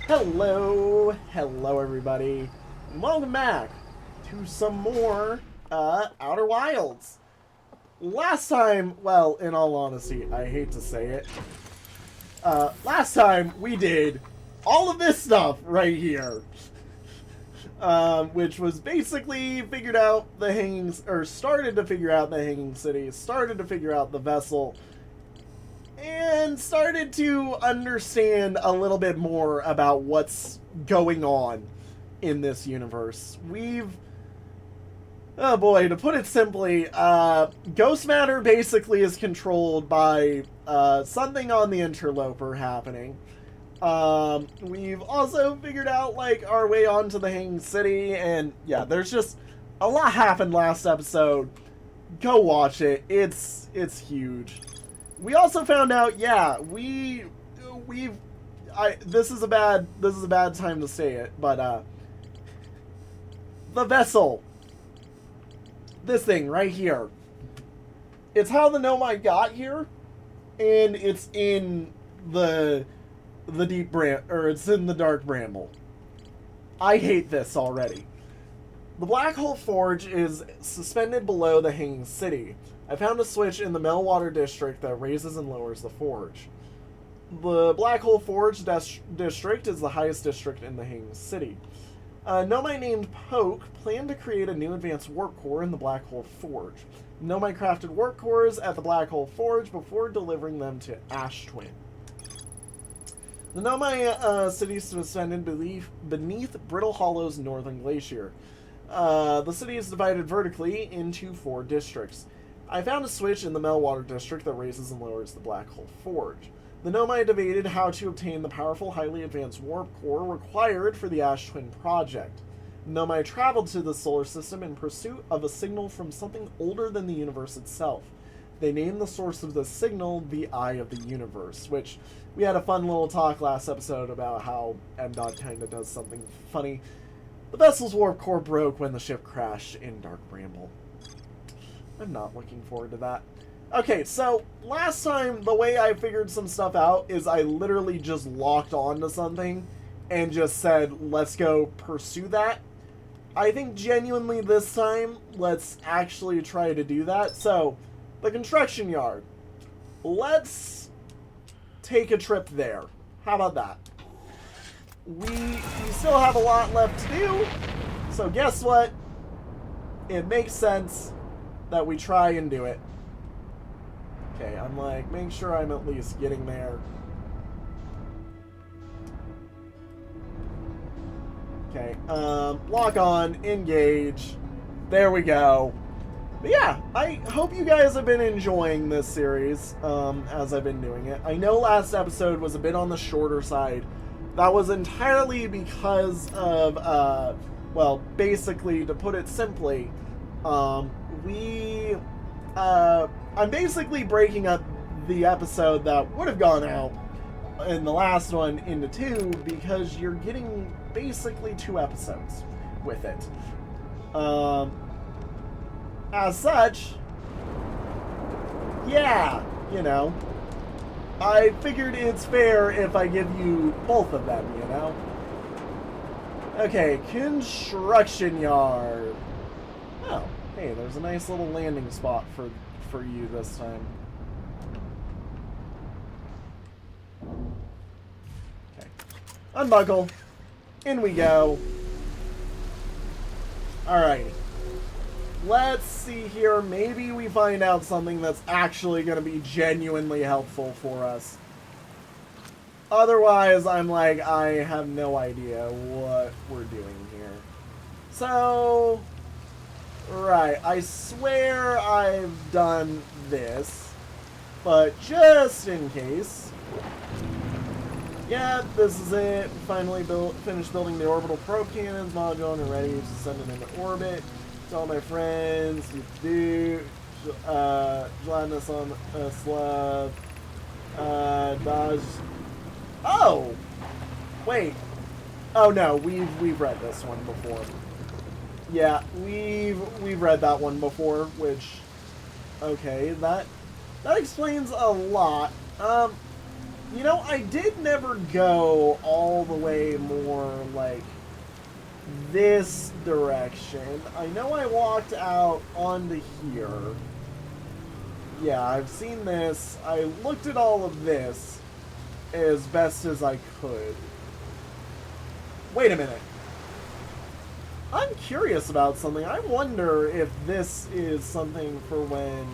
Hello everybody, and welcome back to some more Outer Wilds. Last time, well, in all honesty, I hate to say it, last time we did all of this stuff right here, which was basically figured out the hanging, or started to figure out the hanging city, started to figure out the vessel, and started to understand a little bit more about what's going on in this universe. Oh boy, to put it simply, ghost matter basically is controlled by something on the interloper happening. We've also figured out, like, our way onto the hanging city, and yeah, there's just a lot happened last episode. Go watch it. It's huge. We also found out, yeah, this is a bad time to say it, but the vessel, this thing right here, it's how the Nomai got here, and it's in the it's in the dark bramble. I hate this already. The Black Hole Forge is suspended below the hanging city. I found a switch in the Meltwater district that raises and lowers the forge. The Black Hole Forge district is the highest district in the hanging city. Nomai named Poke planned to create a new advanced warp core in the Black Hole Forge. Nomai crafted warp cores at the Black Hole Forge before delivering them to Ash Twin. The Nomai city is suspended beneath Brittle Hollow's northern glacier. The city is divided vertically into 4 districts. I found a switch in the Meltwater district that raises and lowers the Black Hole Forge. The Nomai debated how to obtain the powerful, highly advanced warp core required for the Ash Twin project. Nomai traveled to the solar system in pursuit of a signal from something older than the universe itself. They named the source of the signal the Eye of the Universe, which we had a fun little talk last episode about how M-Dot kind of does something funny. The vessel's warp core broke when the ship crashed in Dark Bramble. I'm not looking forward to that. Okay, so last time the way I figured some stuff out is I literally just locked onto something and just said, let's go pursue that. I think genuinely this time, let's actually try to do that. So, the construction yard. Let's take a trip there. How about that? We still have a lot left to do, so guess what? It makes sense that we try and do it. Okay, I'm like, make sure I'm at least getting there. Okay, lock on, engage. There we go. But yeah, I hope you guys have been enjoying this series, as I've been doing it. I know last episode was a bit on the shorter side. That was entirely because of, well, basically, to put it simply, I'm basically breaking up the episode that would have gone out in the last one into 2 because you're getting basically 2 episodes with it. As such, yeah, you know, I figured it's fair if I give you both of them, you know? Okay, construction yard. Oh, hey, there's a nice little landing spot for you this time. Okay. Unbuckle. In we go. Alrighty. Let's see here. Maybe we find out something that's actually going to be genuinely helpful for us. Otherwise, I'm like, I have no idea what we're doing here. So, right, I swear I've done this, but just in case. Yeah, this is it. Finally finished building the orbital probe cannons module and are ready to send it into orbit. To all my friends, you do, gladness on Slav, Dodge. Oh! Wait. Oh no, we've read this one before. Yeah, we've read that one before, which, okay, that explains a lot. You know, I did never go all the way more, like, this direction. I know I walked out onto here. Yeah, I've seen this. I looked at all of this as best as I could. Wait a minute. I'm curious about something. I wonder if this is something for when...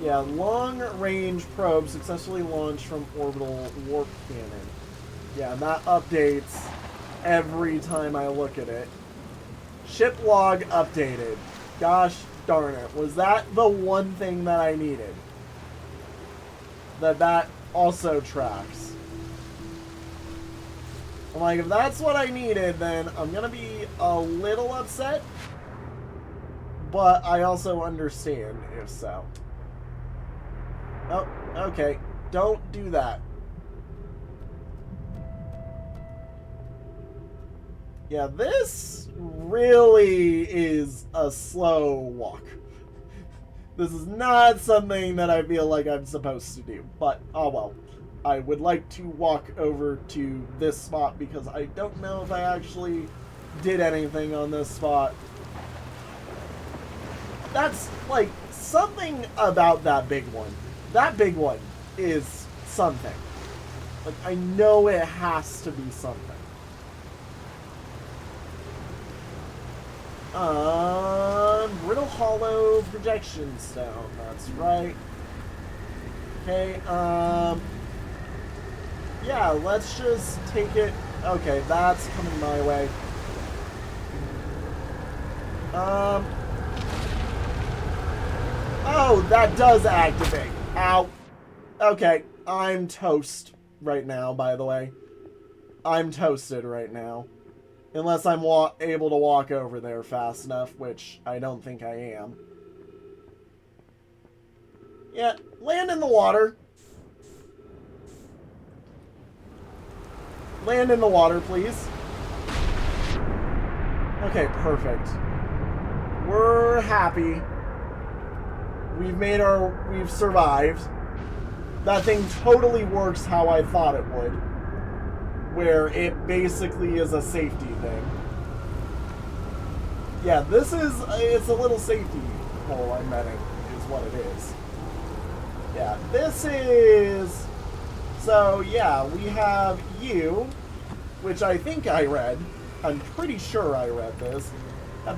Yeah, long-range probe successfully launched from orbital warp cannon. Yeah, and that updates every time I look at it. Ship log updated. Gosh darn it. Was that the one thing that I needed? That also tracks. I'm like, if that's what I needed, then I'm gonna be a little upset. But I also understand if so. Oh, okay. Don't do that. Yeah, this really is a slow walk. This is not something that I feel like I'm supposed to do. But, oh well. I would like to walk over to this spot because I don't know if I actually did anything on this spot. That's, like, something about that big one. That big one is something. Like, I know it has to be something. Brittle Hollow Projection Stone. That's right. Okay, yeah, let's just take it. Okay, that's coming my way. Oh, that does activate. Ow. Okay, I'm toast right now, by the way. I'm toasted right now. Unless I'm able to walk over there fast enough, which I don't think I am. Yeah, land in the water. Land in the water, please. Okay, perfect. We're happy. We've survived. That thing totally works how I thought it would. Where it basically is a safety thing. Yeah, it's a little safety hole I'm betting is what it is. Yeah, this is... So, yeah, we have you, which I think I read. I'm pretty sure I read this.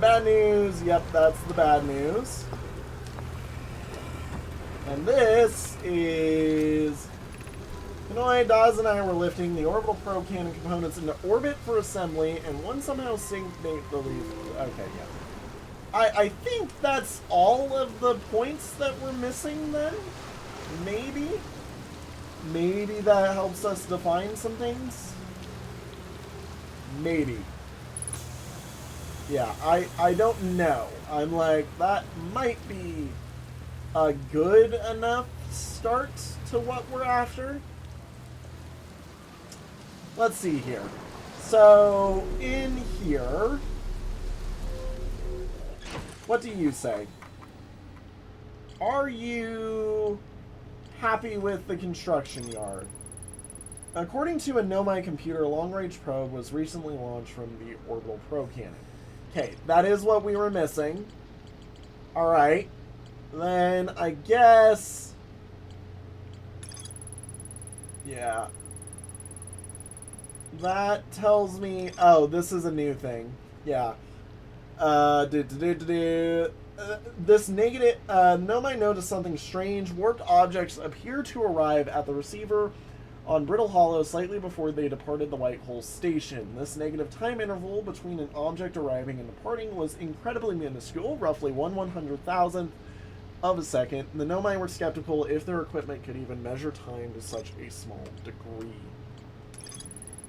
Bad news, yep, that's the bad news. And this is... Hanoi, Dawes, and I were lifting the orbital probe cannon components into orbit for assembly, and one somehow synced the lead. Okay, yeah. I think that's all of the points that we're missing then? Maybe? Maybe that helps us define some things? Maybe. Yeah, I don't know. I'm like, that might be a good enough start to what we're after. Let's see here. So, in here, what do you say? Are you happy with the construction yard? According to a Nomai computer, a long-range probe was recently launched from the orbital probe cannon. Okay, that is what we were missing. Alright. Then, I guess... Yeah. That tells me... Oh, this is a new thing. Yeah. This negative... Nomai noticed something strange. Warped objects appear to arrive at the receiver on Brittle Hollow slightly before they departed the White Hole Station. This negative time interval between an object arriving and departing was incredibly minuscule, roughly 1/100,000th of a second. The Nomai were skeptical if their equipment could even measure time to such a small degree.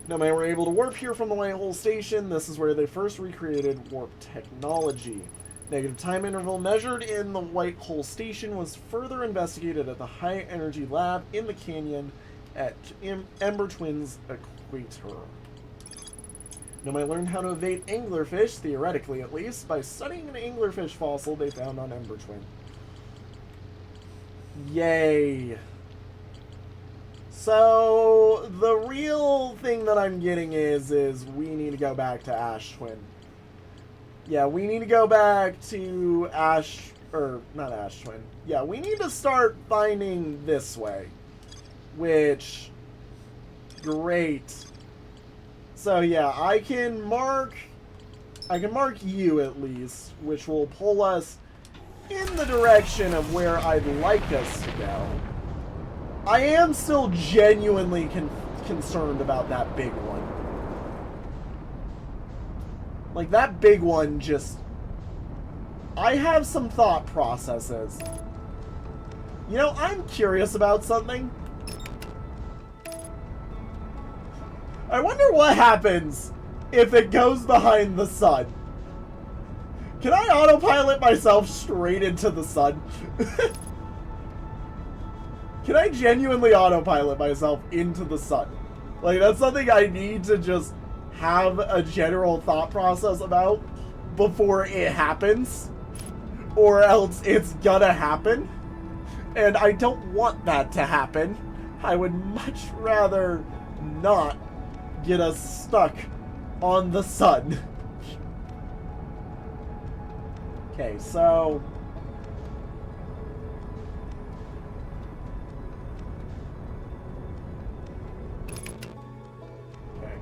Nomai were able to warp here from the White Hole Station. This is where they first recreated warp technology. Negative time interval measured in the White Hole Station was further investigated at the High Energy Lab in the canyon at Ember Twin's equator. Nomai learned how to evade anglerfish, theoretically at least, by studying an anglerfish fossil they found on Ember Twin. Yay. So, the real thing that I'm getting is we need to go back to Ash Twin. Yeah, we need to go back to not Ash Twin. Yeah, we need to start finding this way. Which, great. So yeah, I can mark you at least, which will pull us in the direction of where I'd like us to go. I am still genuinely concerned about that big one. Like, that big one just... I have some thought processes. You know, I'm curious about something. I wonder what happens if it goes behind the sun. Can I autopilot myself straight into the sun? Can I genuinely autopilot myself into the sun? Like, that's something I need to just have a general thought process about before it happens. Or else it's gonna happen. And I don't want that to happen. I would much rather not get us stuck on the sun. Okay, so... okay.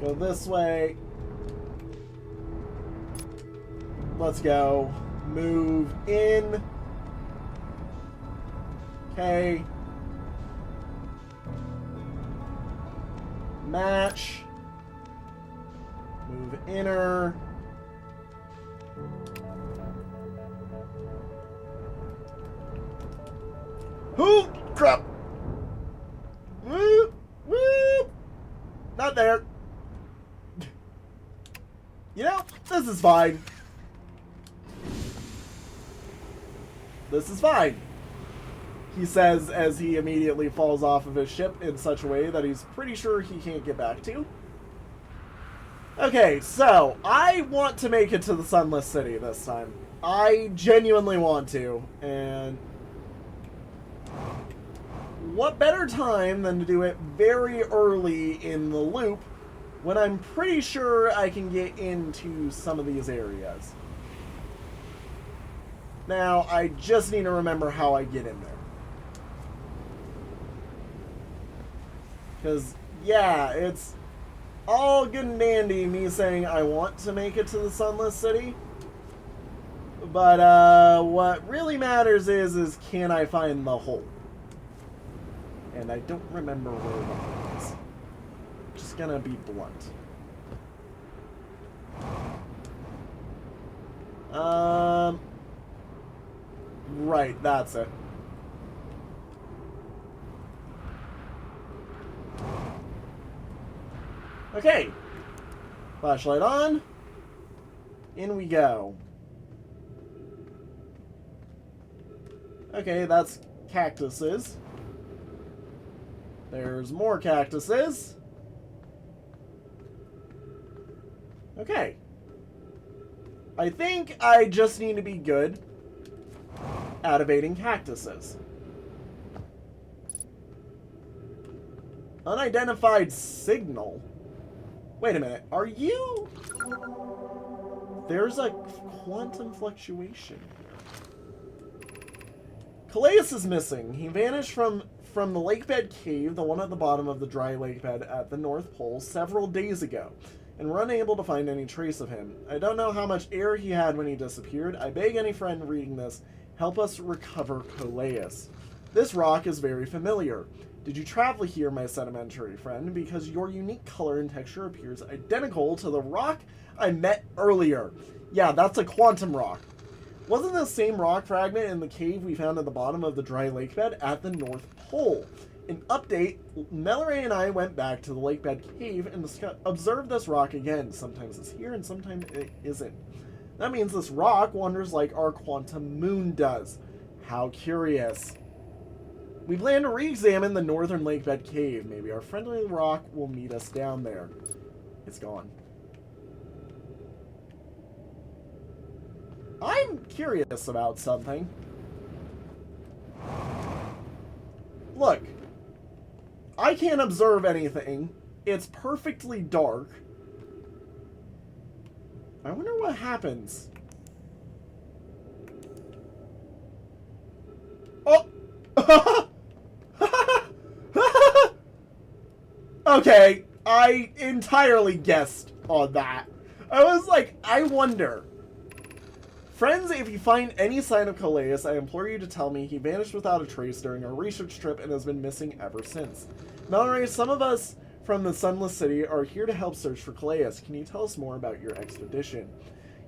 Go this way. Let's go. Move in. Okay. Match. Move inner. Whoo! Crap! Woo! Woo! Not there. You know, this is fine. This is fine, he says as he immediately falls off of his ship in such a way that he's pretty sure he can't get back to. Okay, so I want to make it to the Sunless City this time. I genuinely want to, and what better time than to do it very early in the loop when I'm pretty sure I can get into some of these areas. Now, I just need to remember how I get in there. Because, yeah, it's all good and dandy me saying I want to make it to the Sunless City. But, what really matters is can I find the hole? And I don't remember where the hole is. Just gonna be blunt. Right, that's it. Okay. Flashlight on. In we go. Okay, that's cactuses. There's more cactuses. Okay. I think I just need to be good at evading cactuses. Unidentified signal? Wait a minute, are you... There's a quantum fluctuation here. Calais is missing. He vanished from the lake bed cave, the one at the bottom of the dry lake bed at the North Pole, several days ago, and we're unable to find any trace of him. I don't know how much air he had when he disappeared. I beg any friend reading this, help us recover Calais. This rock is very familiar. Did you travel here, my sedimentary friend? Because your unique color and texture appears identical to the rock I met earlier. Yeah, that's a quantum rock. Wasn't the same rock fragment in the cave we found at the bottom of the dry lake bed at the North Pole? An update, Melloray and I went back to the lake bed cave and observed this rock again. Sometimes it's here and sometimes it isn't. That means this rock wanders like our quantum moon does. How curious. We plan to re-examine the northern lake bed cave. Maybe our friendly rock will meet us down there. It's gone. I'm curious about something. Look, I can't observe anything. It's perfectly dark. I wonder what happens. Oh! Okay, I entirely guessed on that. I was like, I wonder. Friends, if you find any sign of Calais, I implore you to tell me he vanished without a trace during our research trip and has been missing ever since. Mallory, some of us from the Sunless City are here to help search for Calais. Can you tell us more about your expedition?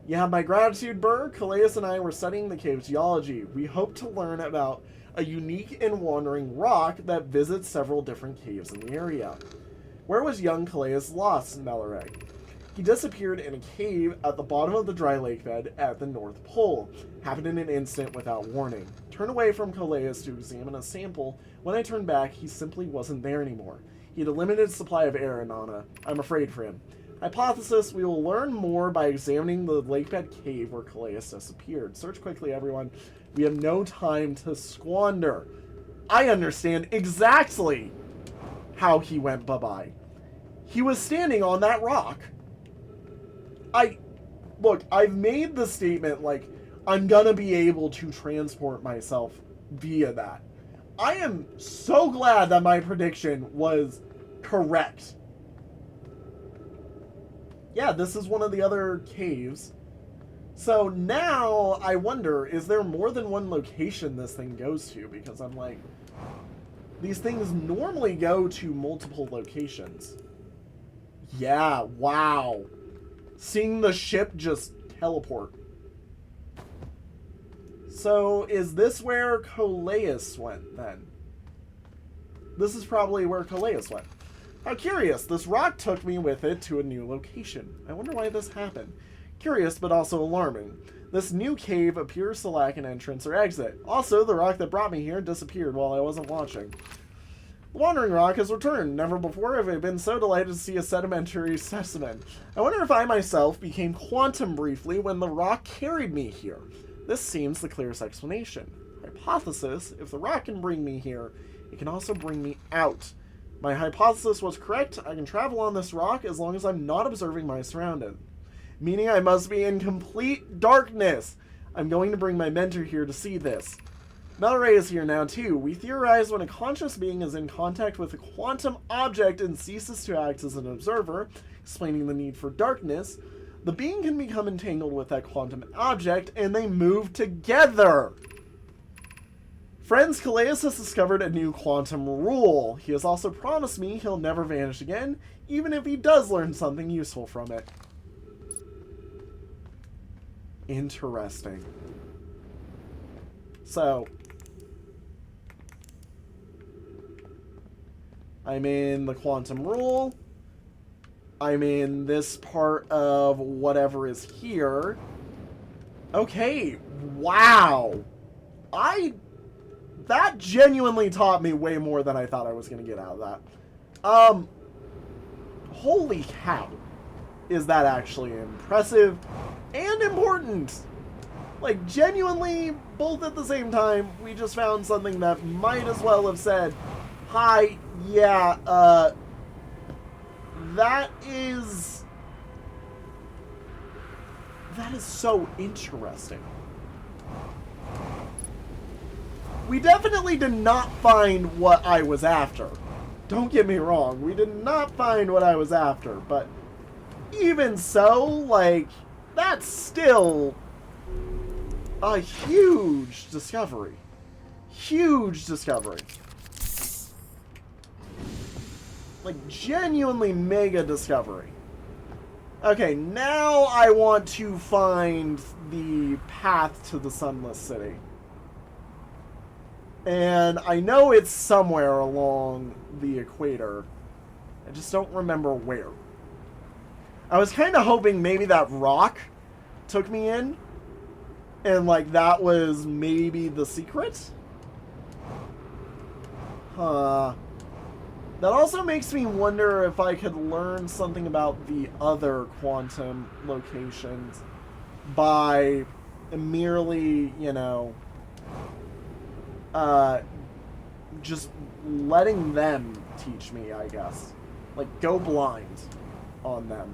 You have my gratitude, Burr. Calais and I were studying the cave's geology. We hope to learn about a unique and wandering rock that visits several different caves in the area. Where was young Calais lost, Mallory? He disappeared in a cave at the bottom of the dry lake bed at the North Pole. Happened in an instant without warning. Turned away from Calais to examine a sample. When I turned back, he simply wasn't there anymore. He had a limited supply of air, Nana. I'm afraid for him. Hypothesis, we will learn more by examining the lakebed cave where Calais disappeared. Search quickly, everyone. We have no time to squander. I understand exactly how he went bye-bye. He was standing on that rock. Look, I've made the statement, like, I'm gonna be able to transport myself via that. I am so glad that my prediction was correct. Yeah, this is one of the other caves. So now I wonder, is there more than one location this thing goes to? Because I'm like, these things normally go to multiple locations. Yeah, wow. Seeing the ship just teleport. So, is this where Calais went, then? This is probably where Calais went. How curious, this rock took me with it to a new location. I wonder why this happened. Curious, but also alarming. This new cave appears to lack an entrance or exit. Also, the rock that brought me here disappeared while I wasn't watching. The wandering rock has returned. Never before have I been so delighted to see a sedimentary specimen. I wonder if I myself became quantum briefly when the rock carried me here. This seems the clearest explanation. Hypothesis, if the rock can bring me here, it can also bring me out. My hypothesis was correct. I can travel on this rock as long as I'm not observing my surroundings. Meaning I must be in complete darkness. I'm going to bring my mentor here to see this. Mallory is here now too. We theorize when a conscious being is in contact with a quantum object and ceases to act as an observer, explaining the need for darkness, the being can become entangled with that quantum object and they move together. Friends, Calais has discovered a new quantum rule. He has also promised me he'll never vanish again, even if he does learn something useful from it. Interesting. So, I'm in the quantum rule. I'm in this part of whatever is here. Okay, wow. That genuinely taught me way more than I thought I was going to get out of that. Holy cow. Is that actually impressive and important? Like, genuinely, both at the same time, we just found something that might as well have said, hi, yeah, that is so interesting. We definitely did not find what I was after. Don't get me wrong, we did not find what I was after, but even so, like, that's still a huge discovery. Huge discovery. Like, genuinely mega discovery. Okay, now I want to find the path to the Sunless City. And I know it's somewhere along the equator. I just don't remember where. I was kind of hoping maybe that rock took me in. And, like, that was maybe the secret? Huh. That also makes me wonder if I could learn something about the other quantum locations by merely, you know, just letting them teach me, I guess. Like, go blind on them.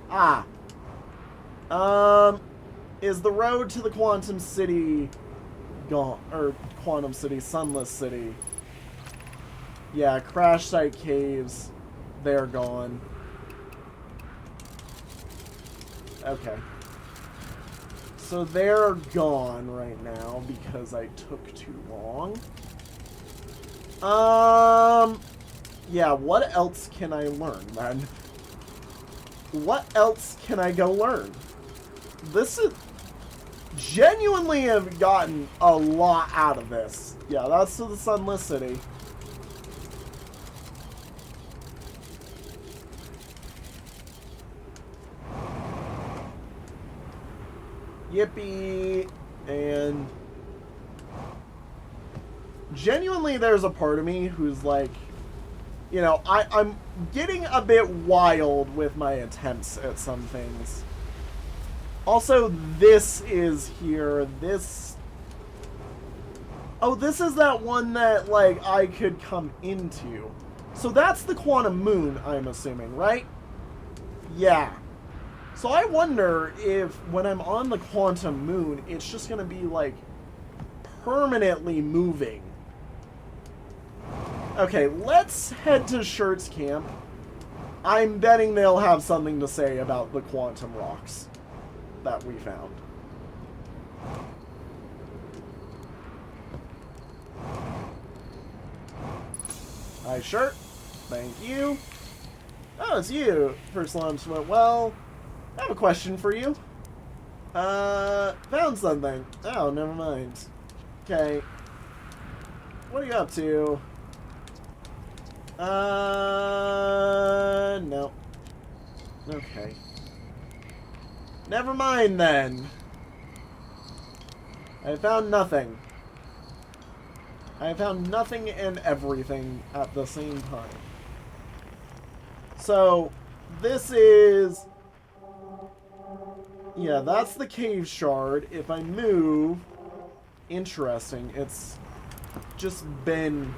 Ah. Is the road to the Quantum City gone? Or Quantum City, Sunless City. Yeah, Crash Site Caves. They're gone. Okay. So they're gone right now because I took too long. Yeah, what else can I learn, then? What else can I go learn? This is... Genuinely have gotten a lot out of this. Yeah, that's to the Sunless City. Yippee. And genuinely there's a part of me who's like, you know, I'm getting a bit wild with my attempts at some things. Also, this is here. This... Oh, this is that one that, like, I could come into. So that's the Quantum Moon, I'm assuming, right? Yeah. So I wonder if when I'm on the Quantum Moon, it's just going to be, like, permanently moving. Okay, let's head to Shirt's camp. I'm betting they'll have something to say about the quantum rocks that we found. Hi, Shirt. Thank you. Oh, it's you. First lumps went well. I have a question for you. Found something. Oh, never mind. Okay. What are you up to? No. Okay. Never mind then. I found nothing. I found nothing and everything at the same time. So, this is... Yeah, that's the cave shard. If I move... Interesting. It's just been...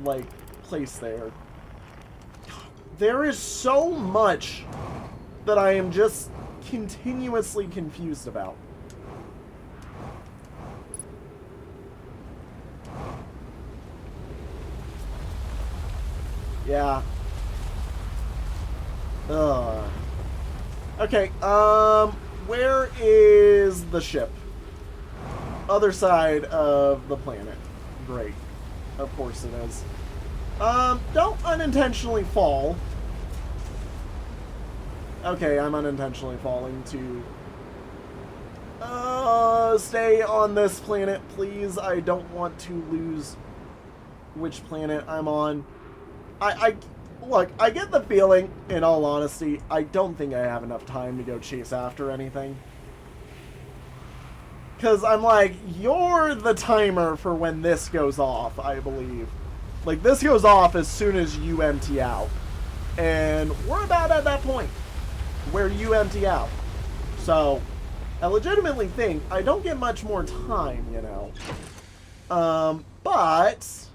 like, placed there. There is so much that I am just continuously confused about. Yeah. Okay, where is the ship? Other side of the planet. Great. Of course it is. Don't unintentionally fall. Okay, I'm unintentionally falling to... stay on this planet, please. I don't want to lose which planet I'm on. Look, I get the feeling, in all honesty, I don't think I have enough time to go chase after anything. Because I'm like, you're the timer for when this goes off, I believe. Like, this goes off as soon as you empty out. And we're about at that point where you empty out. So, I legitimately think I don't get much more time, you know. But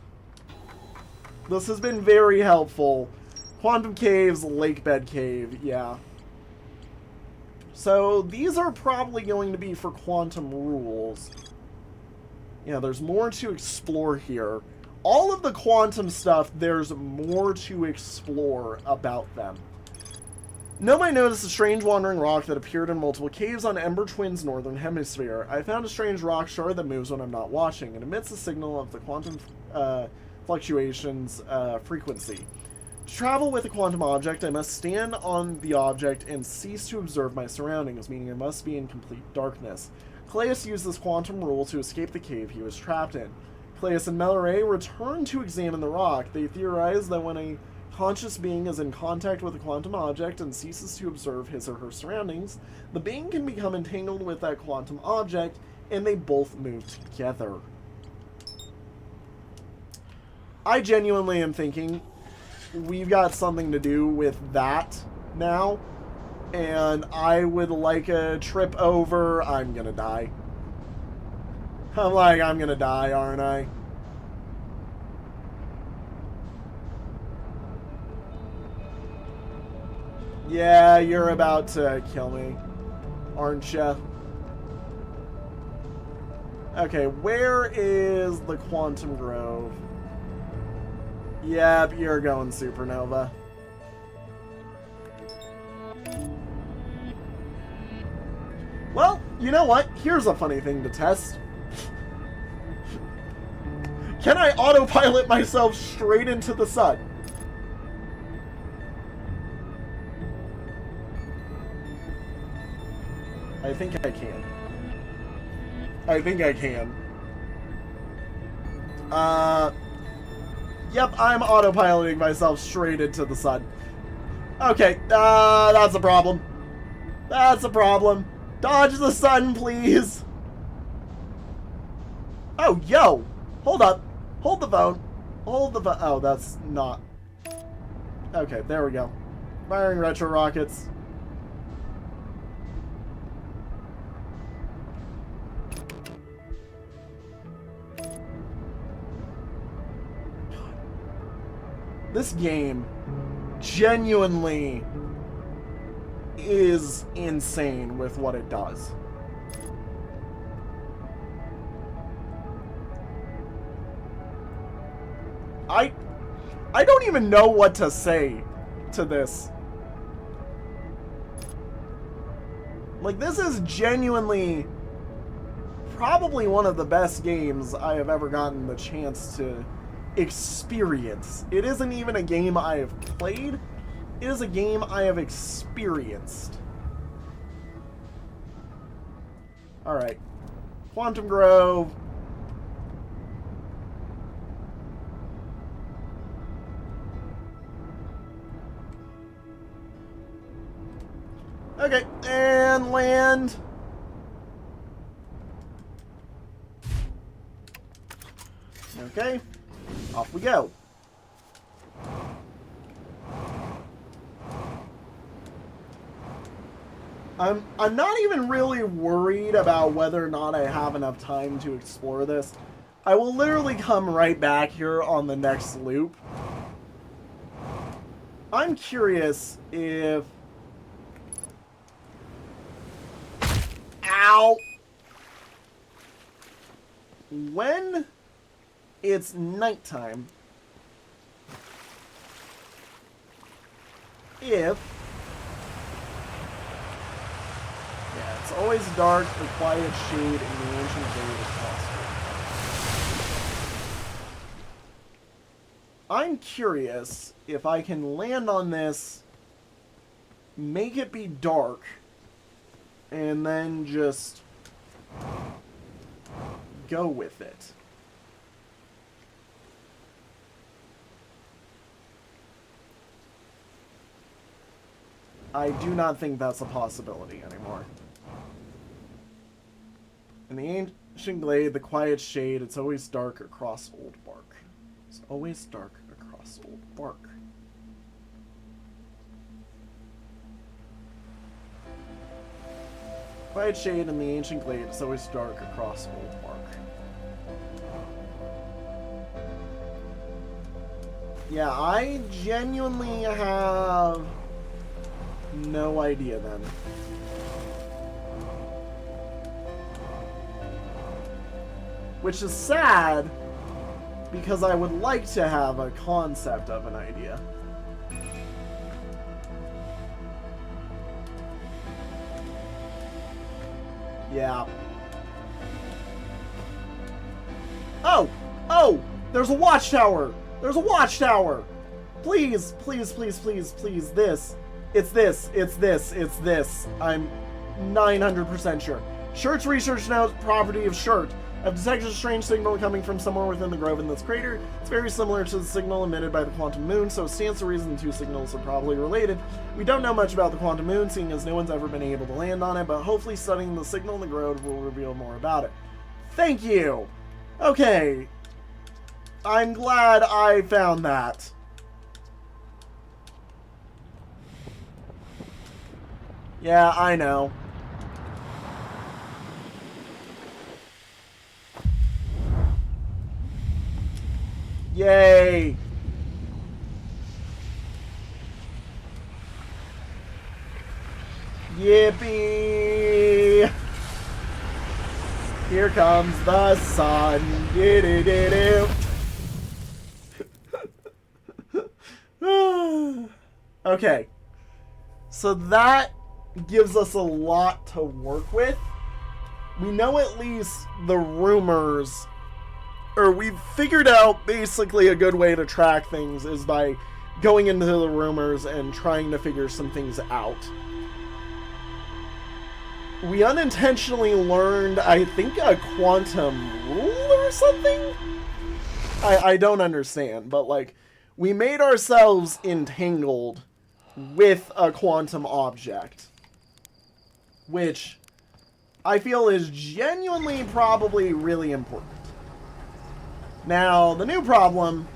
this has been very helpful. Quantum Caves, Lake Bed Cave, yeah. So, these are probably going to be for quantum rules. Yeah, there's more to explore here. All of the quantum stuff, there's more to explore about them. Nobody noticed a strange wandering rock that appeared in multiple caves on Ember Twin's northern hemisphere. I found a strange rock shard that moves when I'm not watching. It emits a signal of the quantum fluctuations frequency. To travel with a quantum object, I must stand on the object and cease to observe my surroundings, meaning I must be in complete darkness. Cleus used this quantum rule to escape the cave he was trapped in. Cleus and Melore returned to examine the rock. They theorized that when a conscious being is in contact with a quantum object and ceases to observe his or her surroundings, the being can become entangled with that quantum object, and they both move together. I genuinely am thinking we've got something to do with that now, and I would like a trip over. I'm gonna die. I'm like, I'm gonna die, aren't I? Yeah, you're about to kill me, aren't you? Okay, where is the Quantum Grove? Yep, you're going supernova. Well, you know what? Here's a funny thing to test. Can I autopilot myself straight into the sun? I think I can. I think I can. Yep, I'm autopiloting myself straight into the sun. Okay, that's a problem. That's a problem. Dodge the sun, please. Oh, yo! Hold up. Hold the phone. Hold the phone. Oh, that's not... Okay, there we go. Firing retro rockets. This game genuinely is insane with what it does. I don't even know what to say to this. Like, this is genuinely probably one of the best games I have ever gotten the chance to experience. It isn't even a game I have played. It is a game I have experienced. Alright. Quantum Grove. Okay, and land. Okay, off we go. I'm not even really worried about whether or not I have enough time to explore this. I will literally come right back here on the next loop. I'm curious if... Ow! When it's nighttime, if... Yeah, it's always dark, the quiet shade, and the ancient glade is possible. I'm curious if I can land on this, make it be dark, and then just go with it. I do not think that's a possibility anymore. In the ancient glade, the quiet shade, it's always dark across old bark. It's always dark across old bark. Quiet shade in the ancient glade, it's always dark across old bark. Yeah, I genuinely have no idea then. Which is sad, because I would like to have a concept of an idea. Yeah. Oh! Oh! There's a watchtower! There's a watchtower! Please, please, please, please, please, this. It's this, it's this, it's this. I'm 900% sure. Shirt's research now property of Shirt. I've detected a strange signal coming from somewhere within the grove in this crater. It's very similar to the signal emitted by the quantum moon, so it stands to reason the two signals are probably related. We don't know much about the quantum moon, seeing as no one's ever been able to land on it, but hopefully studying the signal in the grove will reveal more about it. Thank you! Okay. I'm glad I found that. Yeah, I know. Yay! Yippee! Here comes the sun. Okay. So that gives us a lot to work with. We know at least the rumors, or we've figured out basically a good way to track things is by going into the rumors and trying to figure some things out. We unintentionally learned, I think, a quantum rule or something? I don't understand, but like, we made ourselves entangled with a quantum object, which I feel is genuinely probably really important. Now, the new problem,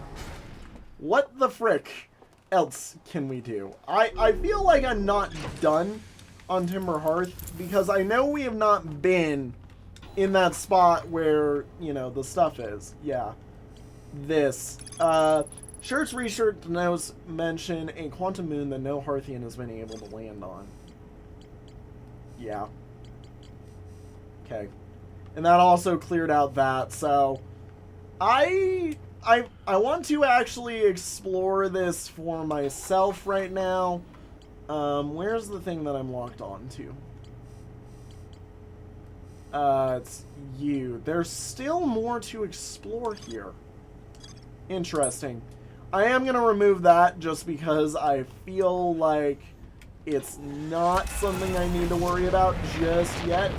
what the frick else can we do? I feel like I'm not done on Timber Hearth, because I know we have not been in that spot where, you know, the stuff is. Yeah. This. Shirt's research notes mention a quantum moon that no Hearthian has been able to land on. Yeah. Okay. And that also cleared out that, so I want to actually explore this for myself right now. Where's the thing that I'm locked on to? It's you. There's still more to explore here. Interesting. I am going to remove that just because I feel like it's not something I need to worry about just yet.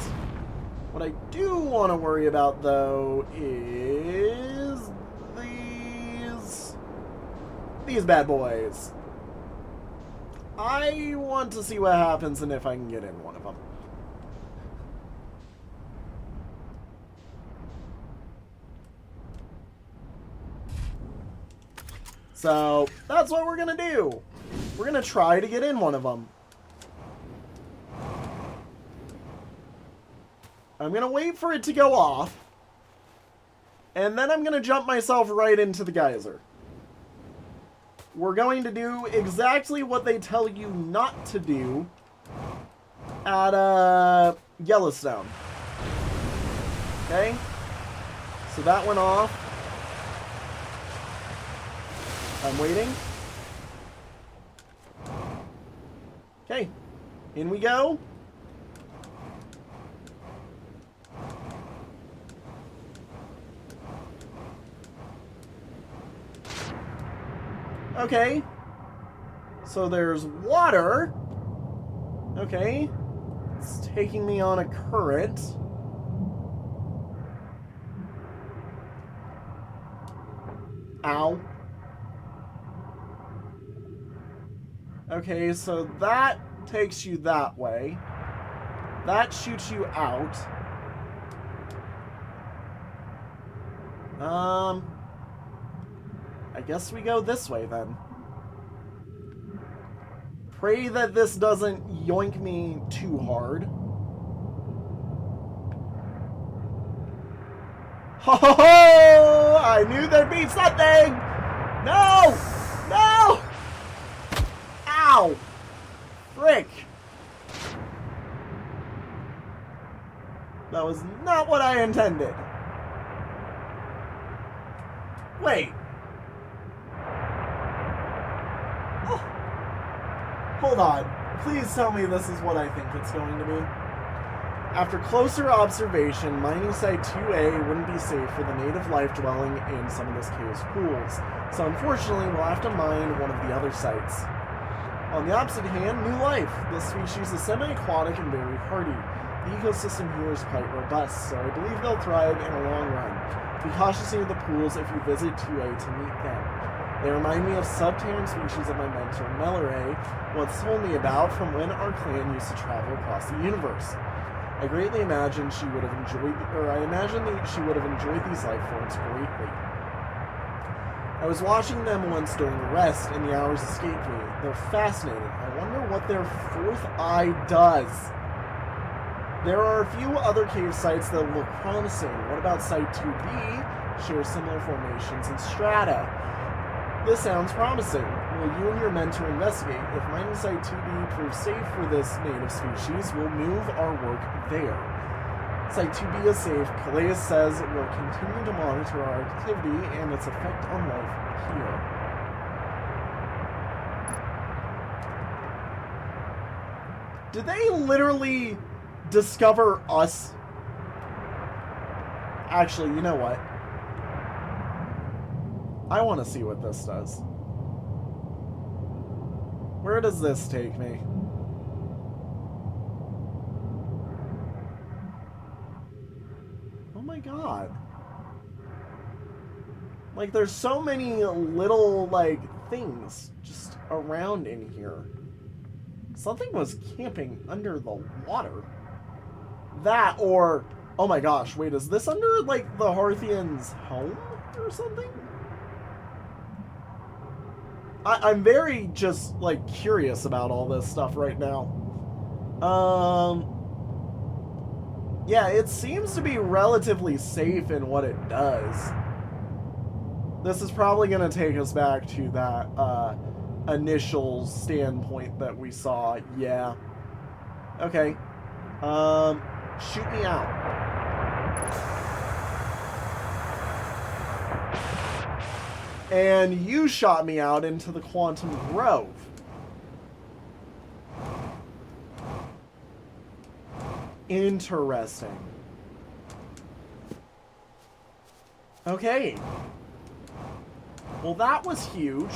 What I do want to worry about, though, is these bad boys. I want to see what happens and if I can get in one of them. So, that's what we're going to do. We're going to try to get in one of them. I'm going to wait for it to go off. And then I'm going to jump myself right into the geyser. We're going to do exactly what they tell you not to do at Yellowstone. Okay? So that went off. I'm waiting. Okay. In we go. Okay. So there's water. Okay. It's taking me on a current. Ow. Okay, so that takes you that way. That shoots you out. I guess we go this way then. Pray that this doesn't yoink me too hard. Ho ho ho! I knew there'd be something! No! No! Ow! Frick! That was not what I intended. Wait. Oh. Hold on. Please tell me this is what I think it's going to be. After closer observation, mining site 2A wouldn't be safe for the native life dwelling in some of this cave's pools. So unfortunately, we'll have to mine one of the other sites. On the opposite hand, new life. This species is semi-aquatic and very hardy. The ecosystem here is quite robust, so I believe they'll thrive in a long run. Be cautious near the pools if you visit 2A to meet them. They remind me of sub-Terran species that my mentor Melore once told me about from when our clan used to travel across the universe. I greatly imagine she would have enjoyed, she would have enjoyed these life forms greatly. I was watching them once during a rest, and the hours escaped me. They're fascinating. I wonder what their fourth eye does. There are a few other cave sites that look promising. What about Site 2B? share similar formations and strata. This sounds promising. Will you and your mentor investigate? If mining Site 2B proves safe for this native species, we'll move our work there. Site 2B is safe. Calais says it will continue to monitor our activity and its effect on life here. Did they literally discover us? Actually, you know what? I want to see what this does. Where does this take me? Oh my god. Like, there's so many little, like, things just around in here. Something was camping under the water. That, or... Oh my gosh, wait, is this under, like, the Harthians' home or something? I'm very just, like, curious about all this stuff right now. Yeah, it seems to be relatively safe in what it does. This is probably going to take us back to that, initial standpoint that we saw. Yeah. Okay. Shoot me out. And you shot me out into the Quantum Grove. Interesting. Okay. Well, that was huge.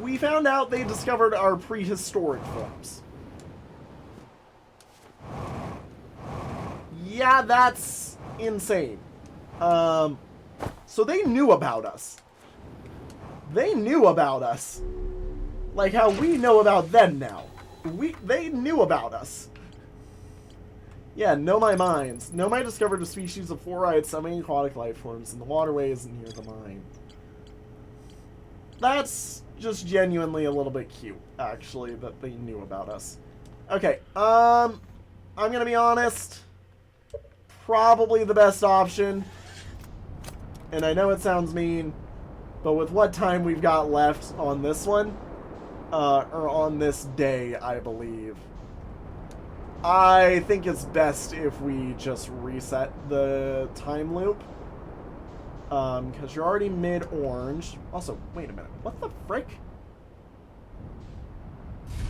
We found out they discovered our prehistoric forms. Yeah, that's insane. So they knew about us. They knew about us. Like how we know about them now. They knew about us. Yeah, Nomai mines. Nomai discovered a species of fluoride semi-aquatic life forms in the waterways near the mine. That's just genuinely a little bit cute, actually, that they knew about us. Okay, I'm gonna be honest. Probably the best option. And I know it sounds mean, but with what time we've got left on this one, or on this day, I believe, I think it's best if we just reset the time loop. Because you're already mid-orange. Also, wait a minute. What the frick?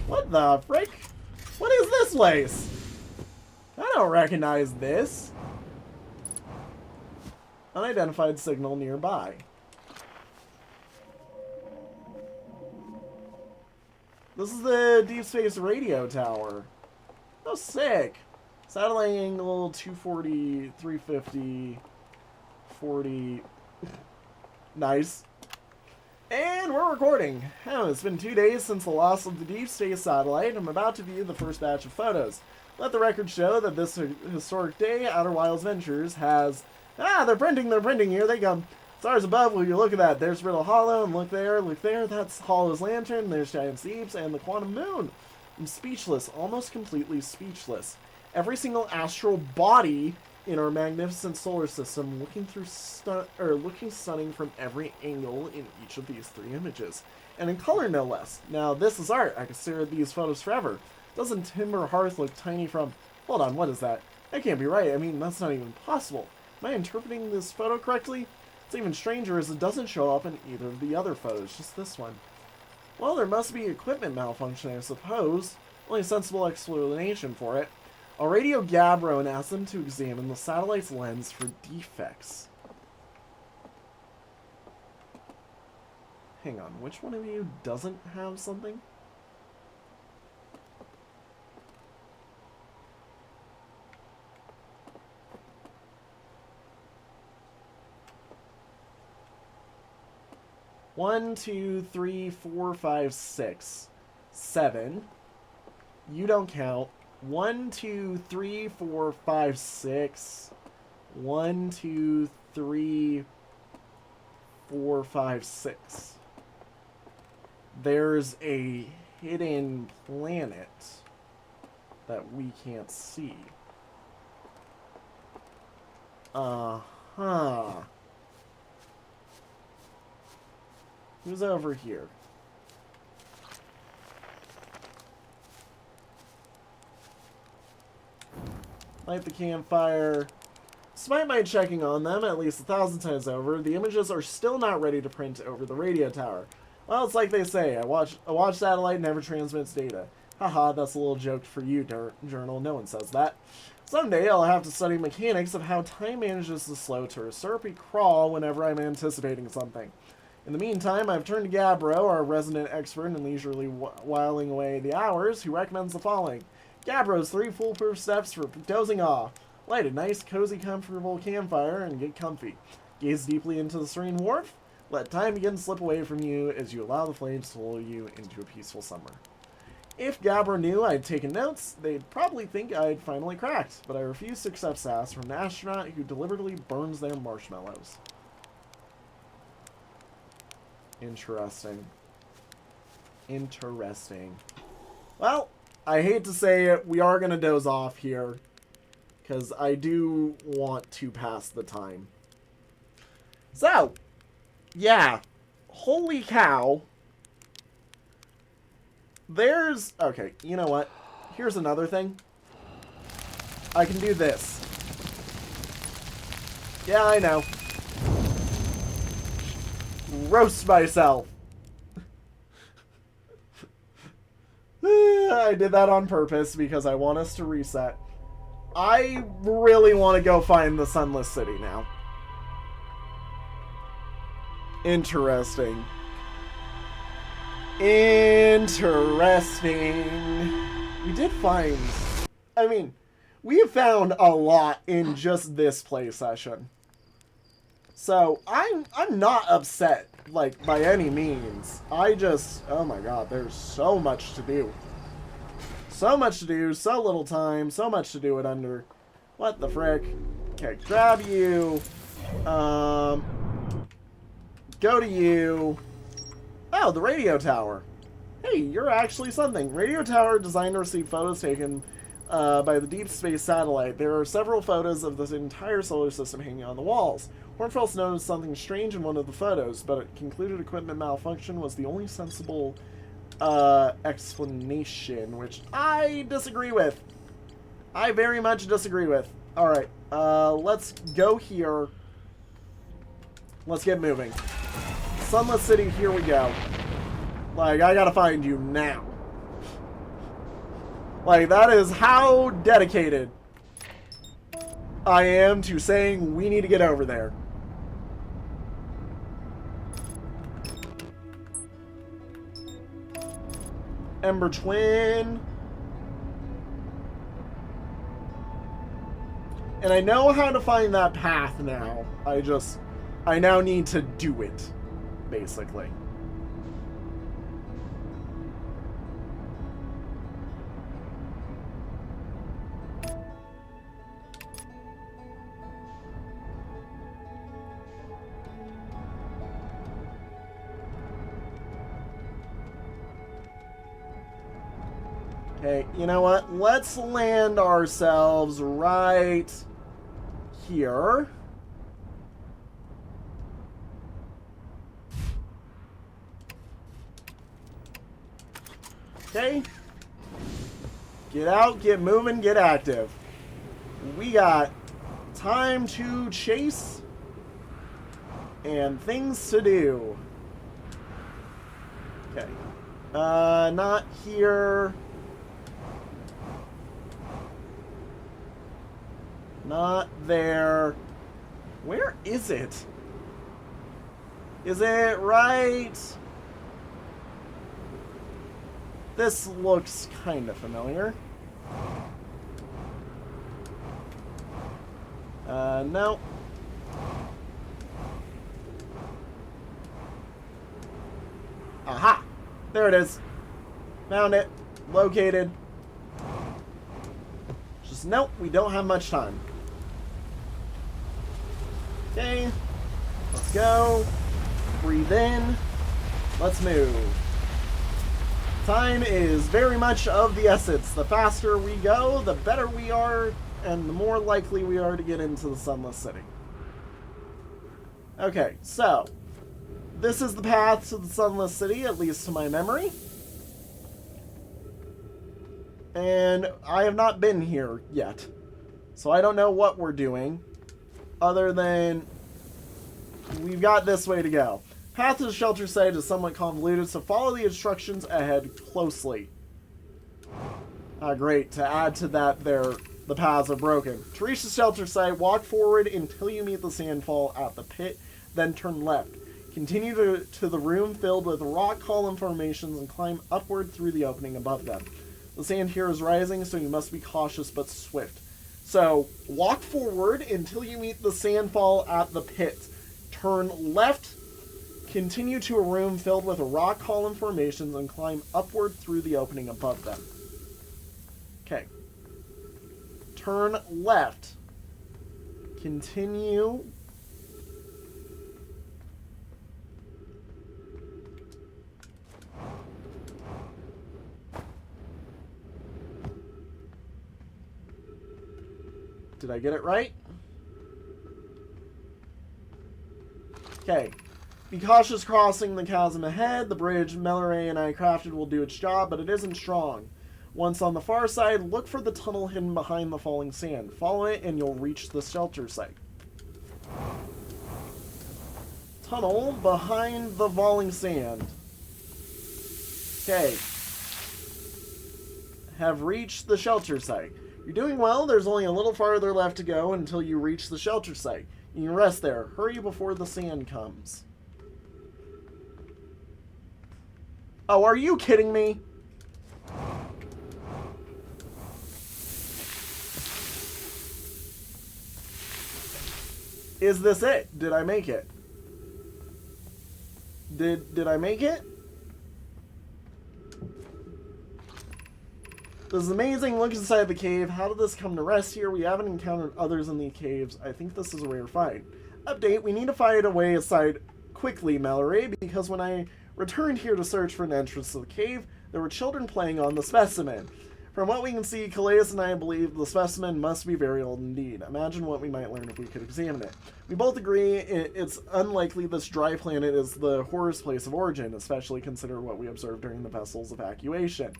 What the frick? What is this place? I don't recognize this. Unidentified signal nearby. This is the Deep Space Radio Tower. Oh, sick. Satellite angle 240, 350, 40. Nice. And we're recording. Oh, it's been 2 days since the loss of the Deep Space satellite. I'm about to view the first batch of photos. Let the record show that this historic day, Outer Wilds Ventures, has... Ah, they're printing, here they come. Stars above, will you look at that? There's Riddle Hollow, and look there, that's Hollow's Lantern, there's Giant Deeps, and the Quantum Moon. I'm speechless, almost completely speechless. Every single astral body in our magnificent solar system looking stunning from every angle in each of these three images. And in color, no less. Now, this is art. I could stare at these photos forever. Doesn't Timber Hearth look tiny from... Hold on, what is that? That can't be right. I mean, that's not even possible. Am I interpreting this photo correctly? It's even stranger as it doesn't show up in either of the other photos, just this one. Well, there must be equipment malfunction, I suppose. Only sensible explanation for it. I'll radio Gabbro and ask them to examine the satellite's lens for defects. Hang on, which one of you doesn't have something? One, two, three, four, five, six, 7. You don't count. 1, 2, 3, 4, 5, 6. 1, 2, 3, 4, 5, 6. There's a hidden planet that we can't see. Uh-huh. Who's over here? Light the campfire. Despite my checking on them at least 1,000 times over, the images are still not ready to print over the radio tower. Well, it's like they say, a watch satellite never transmits data. Haha, that's a little joke for you, Journal. No one says that. Someday I'll have to study mechanics of how time manages to slow to a syrupy crawl whenever I'm anticipating something. In the meantime, I've turned to Gabbro, our resident expert in leisurely whiling away the hours, who recommends the following. Gabbro's 3 foolproof steps for dozing off. Light a nice, cozy, comfortable campfire and get comfy. Gaze deeply into the serene wharf. Let time begin to slip away from you as you allow the flames to lull you into a peaceful summer. If Gabbro knew I'd taken notes, they'd probably think I'd finally cracked, but I refuse to accept sass from an astronaut who deliberately burns their marshmallows. Interesting. Interesting. Well, I hate to say it, we are going to doze off here, because I do want to pass the time. So, yeah. Holy cow. There's... Okay, you know what? Here's another thing. I can do this. Yeah, I know. Roast myself. I did that on purpose because I want us to reset. I really want to go find the Sunless City now. Interesting. Interesting. We did find... I mean, we have found a lot in just this play session. So, I'm not upset, like, by any means. I just... Oh my god, there's so much to do. So much to do, so little time, so much to do it under. What the frick? Okay, grab you. Go to you. Oh, the radio tower. Hey, you're actually something. Radio tower designed to receive photos taken by the deep space satellite. There are several photos of the entire solar system hanging on the walls. Hornfels noticed something strange in one of the photos, but it concluded equipment malfunction was the only sensible explanation, which I disagree with. I very much disagree with. Alright, let's go here. Let's get moving. Sunless City, here we go. Like, I gotta find you now. Like, that is how dedicated I am to saying we need to get over there. Ember Twin. And I know how to find that path now. I now need to do it, basically. Okay, you know what? Let's land ourselves right here. Okay. Get out, get moving, get active. We got time to chase and things to do. Okay. Not here. Not there. Where is it? Is it right? This looks kind of familiar. No. Aha! There it is. Found it. Located. Just, nope, we don't have much time. Okay. Let's go. Breathe in. Let's move. Time is very much of the essence. The faster we go, the better we are, and the more likely we are to get into the Sunless City. Okay, so This is the path to the Sunless City, at least to my memory. And I have not been here yet. So I don't know what we're doing. Other than we've got this way to go. Path to the shelter site is somewhat convoluted, so follow the instructions ahead closely. Great. To add to that, the paths are broken. To reach the shelter site, walk forward until you meet the sandfall at the pit, then turn left. Continue to the room filled with rock column formations and climb upward through the opening above them. The sand here is rising, so you must be cautious but swift. So, walk forward until you meet the sandfall at the pit. Turn left, continue to a room filled with rock column formations, and climb upward through the opening above them. Okay. Turn left. Continue. Did I get it right? Okay. Be cautious crossing the chasm ahead. The bridge Melloray and I crafted will do its job, but it isn't strong. Once on the far side, look for the tunnel hidden behind the falling sand. Follow it and you'll reach the shelter site. Tunnel behind the falling sand. Okay. Have reached the shelter site. You're doing well. There's only a little farther left to go until you reach the shelter site. You can rest there. Hurry before the sand comes. Oh, are you kidding me? Is this it? Did I make it? Did I make it? This is amazing. Look inside the cave. How did this come to rest here? We haven't encountered others in the caves. I think this is a rare find. Update. We need to find a way aside quickly, Melloray, because when I returned here to search for an entrance to the cave, there were children playing on the specimen. From what we can see, Calais and I believe the specimen must be very old indeed. Imagine what we might learn if we could examine it. We both agree it's unlikely this dry planet is the horror's place of origin, especially consider what we observed during the vessel's evacuation.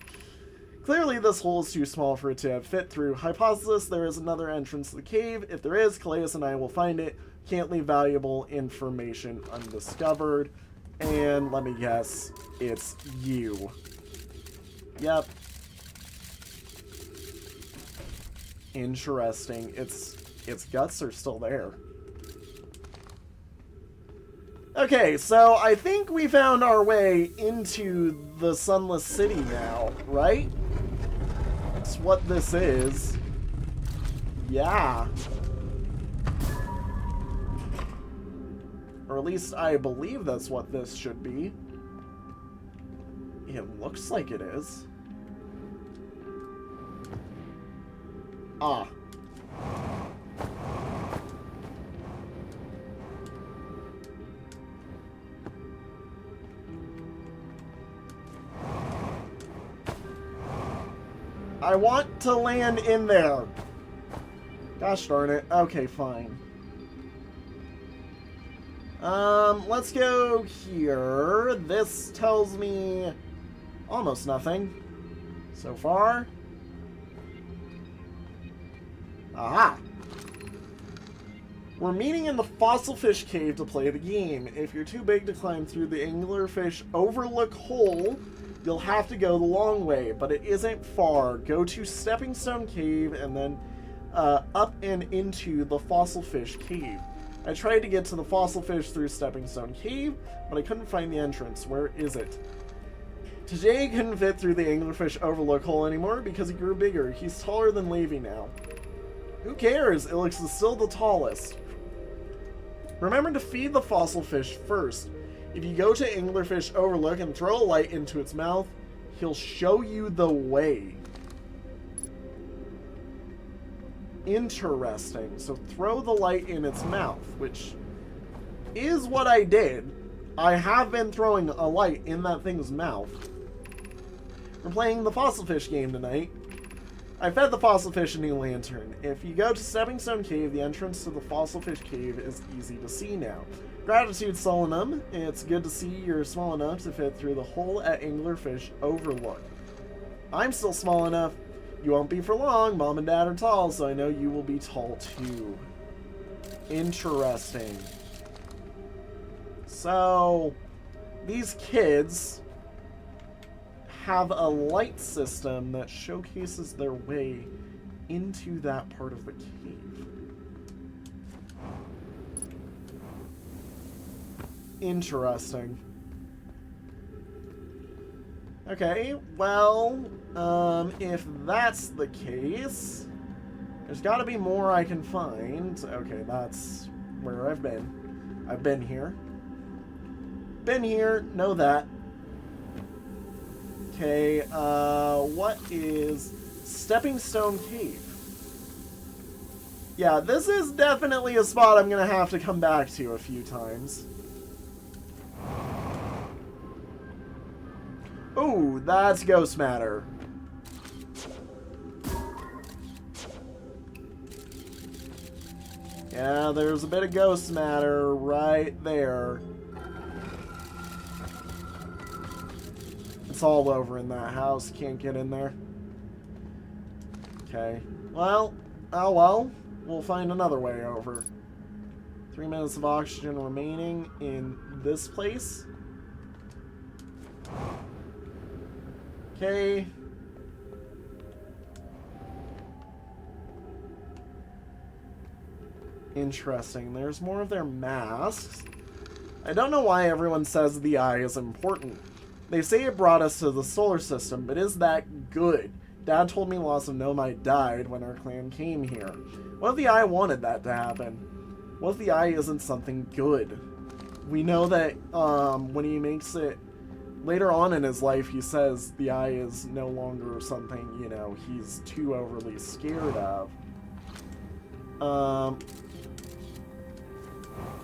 Clearly, this hole is too small for it to have fit through. Hypothesis, there is another entrance to the cave. If there is, Calais and I will find it. Can't leave valuable information undiscovered. And let me guess, it's you. Yep. Interesting. Its guts are still there. Okay, so I think we found our way into the Sunless City now, right? That's what this is. Yeah. Or at least I believe that's what this should be. It looks like it is. Ah. I want to land in there. Gosh darn it. Okay, fine. Let's go here. This tells me almost nothing so far. Aha! We're meeting in the Fossil Fish Cave to play the game. If you're too big to climb through the Anglerfish Overlook hole, you'll have to go the long way, but it isn't far. Go to Stepping Stone Cave and then up and into the Fossil Fish Cave. I tried to get to the fossil fish through Stepping Stone Cave, but I couldn't find the entrance. Where is it? Today couldn't fit through the Anglerfish Overlook hole anymore because he grew bigger. He's taller than Levy now. Who cares? Ilex is still the tallest. Remember to feed the fossil fish first. If you go to Anglerfish Overlook and throw a light into its mouth, he'll show you the way. Interesting. So throw the light in its mouth, which is what I did. I have been throwing a light in that thing's mouth. We're playing the fossil fish game tonight. I fed the fossil fish a new lantern. If you go to Stepping Stone Cave, the entrance to the fossil fish cave is easy to see now. Gratitude, Solanum. It's good to see you're small enough to fit through the hole at Anglerfish Overlook. I'm still small enough. You won't be for long. Mom and Dad are tall, so I know you will be tall too. Interesting. So, these kids have a light system that showcases their way into that part of the cave. Interesting. Okay, well, if that's the case, there's got to be more I can find. Okay, that's where I've been. I've been here. Been here, know that. Okay, what is Stepping Stone Cave? Yeah, this is definitely a spot I'm gonna have to come back to a few times. Ooh, that's ghost matter. Yeah, there's a bit of ghost matter right there. It's all over in that house. Can't get in there. Okay. Well, oh well. We'll find another way over. 3 minutes of oxygen remaining in this place. Okay. Interesting. There's more of their masks. I don't know why everyone says the eye is important. They say it brought us to the solar system, but is that good? Dad told me lots of Nomai died when our clan came here. What if the eye wanted that to happen? What if the eye isn't something good? We know that when he makes it later on in his life, he says the eye is no longer something, you know, he's too overly scared of.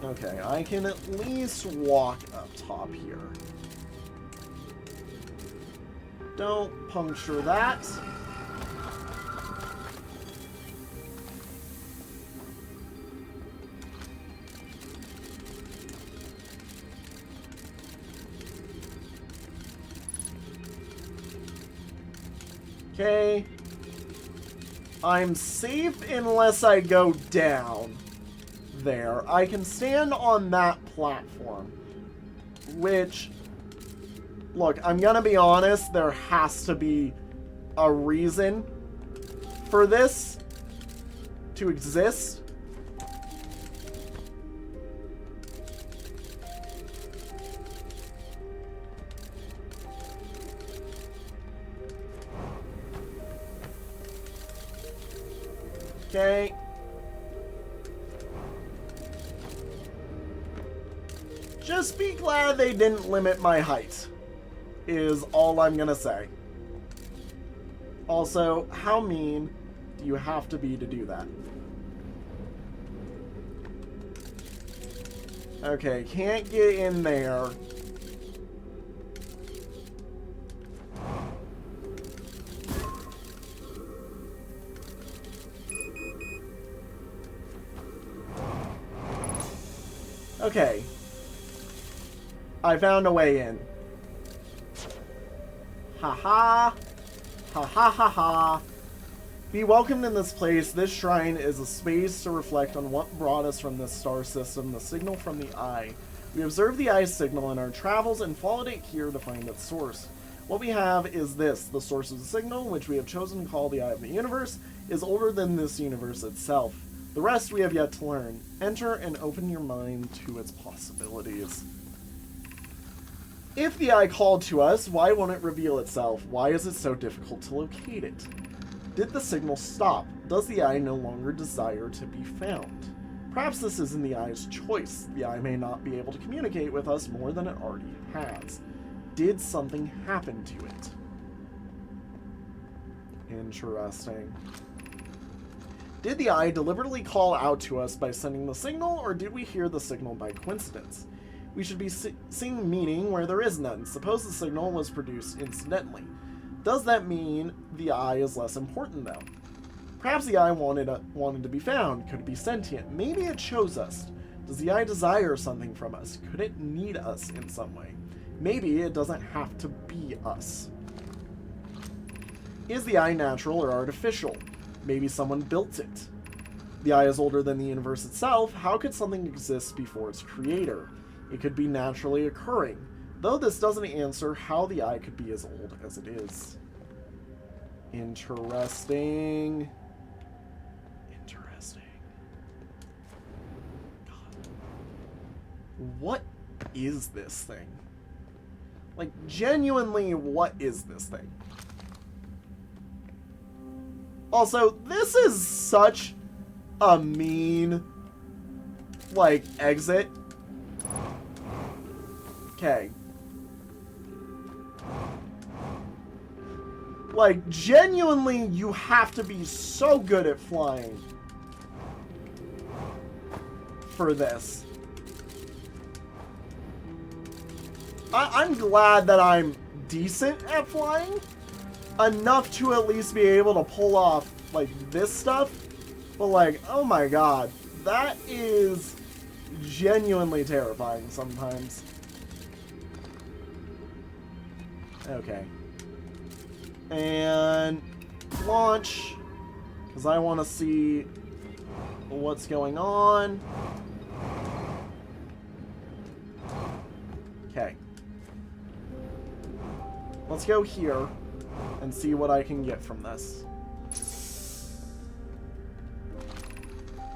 Okay, I can at least walk up top here. Don't puncture that. Okay. I'm safe unless I go down there. I can stand on that platform, which, look, I'm gonna be honest, there has to be a reason for this to exist. Okay. Just be glad they didn't limit my height, is all I'm gonna say. Also, how mean do you have to be to do that? Okay, can't get in there. Okay. I found a way in. Ha-ha. Ha-ha-ha-ha. Be welcomed in this place. This shrine is a space to reflect on what brought us from this star system, the signal from the eye. We observed the eye's signal in our travels and followed it here to find its source. What we have is this. The source of the signal, which we have chosen to call the Eye of the Universe, is older than this universe itself. The rest we have yet to learn. Enter and open your mind to its possibilities. If the eye called to us, why won't it reveal itself? Why is it so difficult to locate it? Did the signal stop? Does the eye no longer desire to be found? Perhaps this isn't the eye's choice. The eye may not be able to communicate with us more than it already has. Did something happen to it? Interesting. Did the eye deliberately call out to us by sending the signal, or did we hear the signal by coincidence? We should be seeing meaning where there is none. Suppose the signal was produced incidentally. Does that mean the eye is less important, though? Perhaps the eye wanted to be found. Could it be sentient? Maybe it chose us. Does the eye desire something from us? Could it need us in some way? Maybe it doesn't have to be us. Is the eye natural or artificial? Maybe someone built it. The eye is older than the universe itself. How could something exist before its creator? It could be naturally occurring, though this doesn't answer how the eye could be as old as it is. Interesting. Interesting. God. What is this thing? Like, genuinely, what is this thing? Also, this is such a mean, like, exit. Okay. Like, genuinely, you have to be so good at flying for this. I'm glad that I'm decent at flying. Enough to at least be able to pull off, like, this stuff. But, like, oh my god. That is genuinely terrifying sometimes. Okay. And launch, because I want to see what's going on. Okay. Let's go here and see what I can get from this.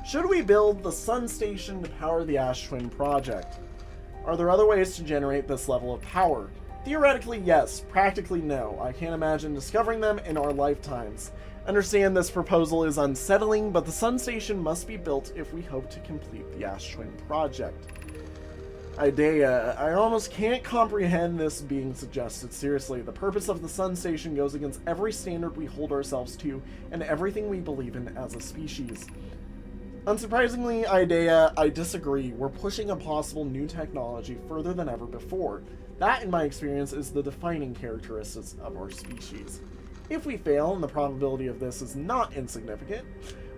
Should we build the sun station to power the Ash Twin project? Are there other ways to generate this level of power? Theoretically, yes. Practically, no. I can't imagine discovering them in our lifetimes. Understand this proposal is unsettling, but the sun station must be built if we hope to complete the Ash Twin project. Idea, I almost can't comprehend this being suggested. Seriously, the purpose of the sun station goes against every standard we hold ourselves to and everything we believe in as a species. Unsurprisingly, Idea, I disagree. We're pushing a possible new technology further than ever before. That, in my experience, is the defining characteristics of our species. If we fail, and the probability of this is not insignificant,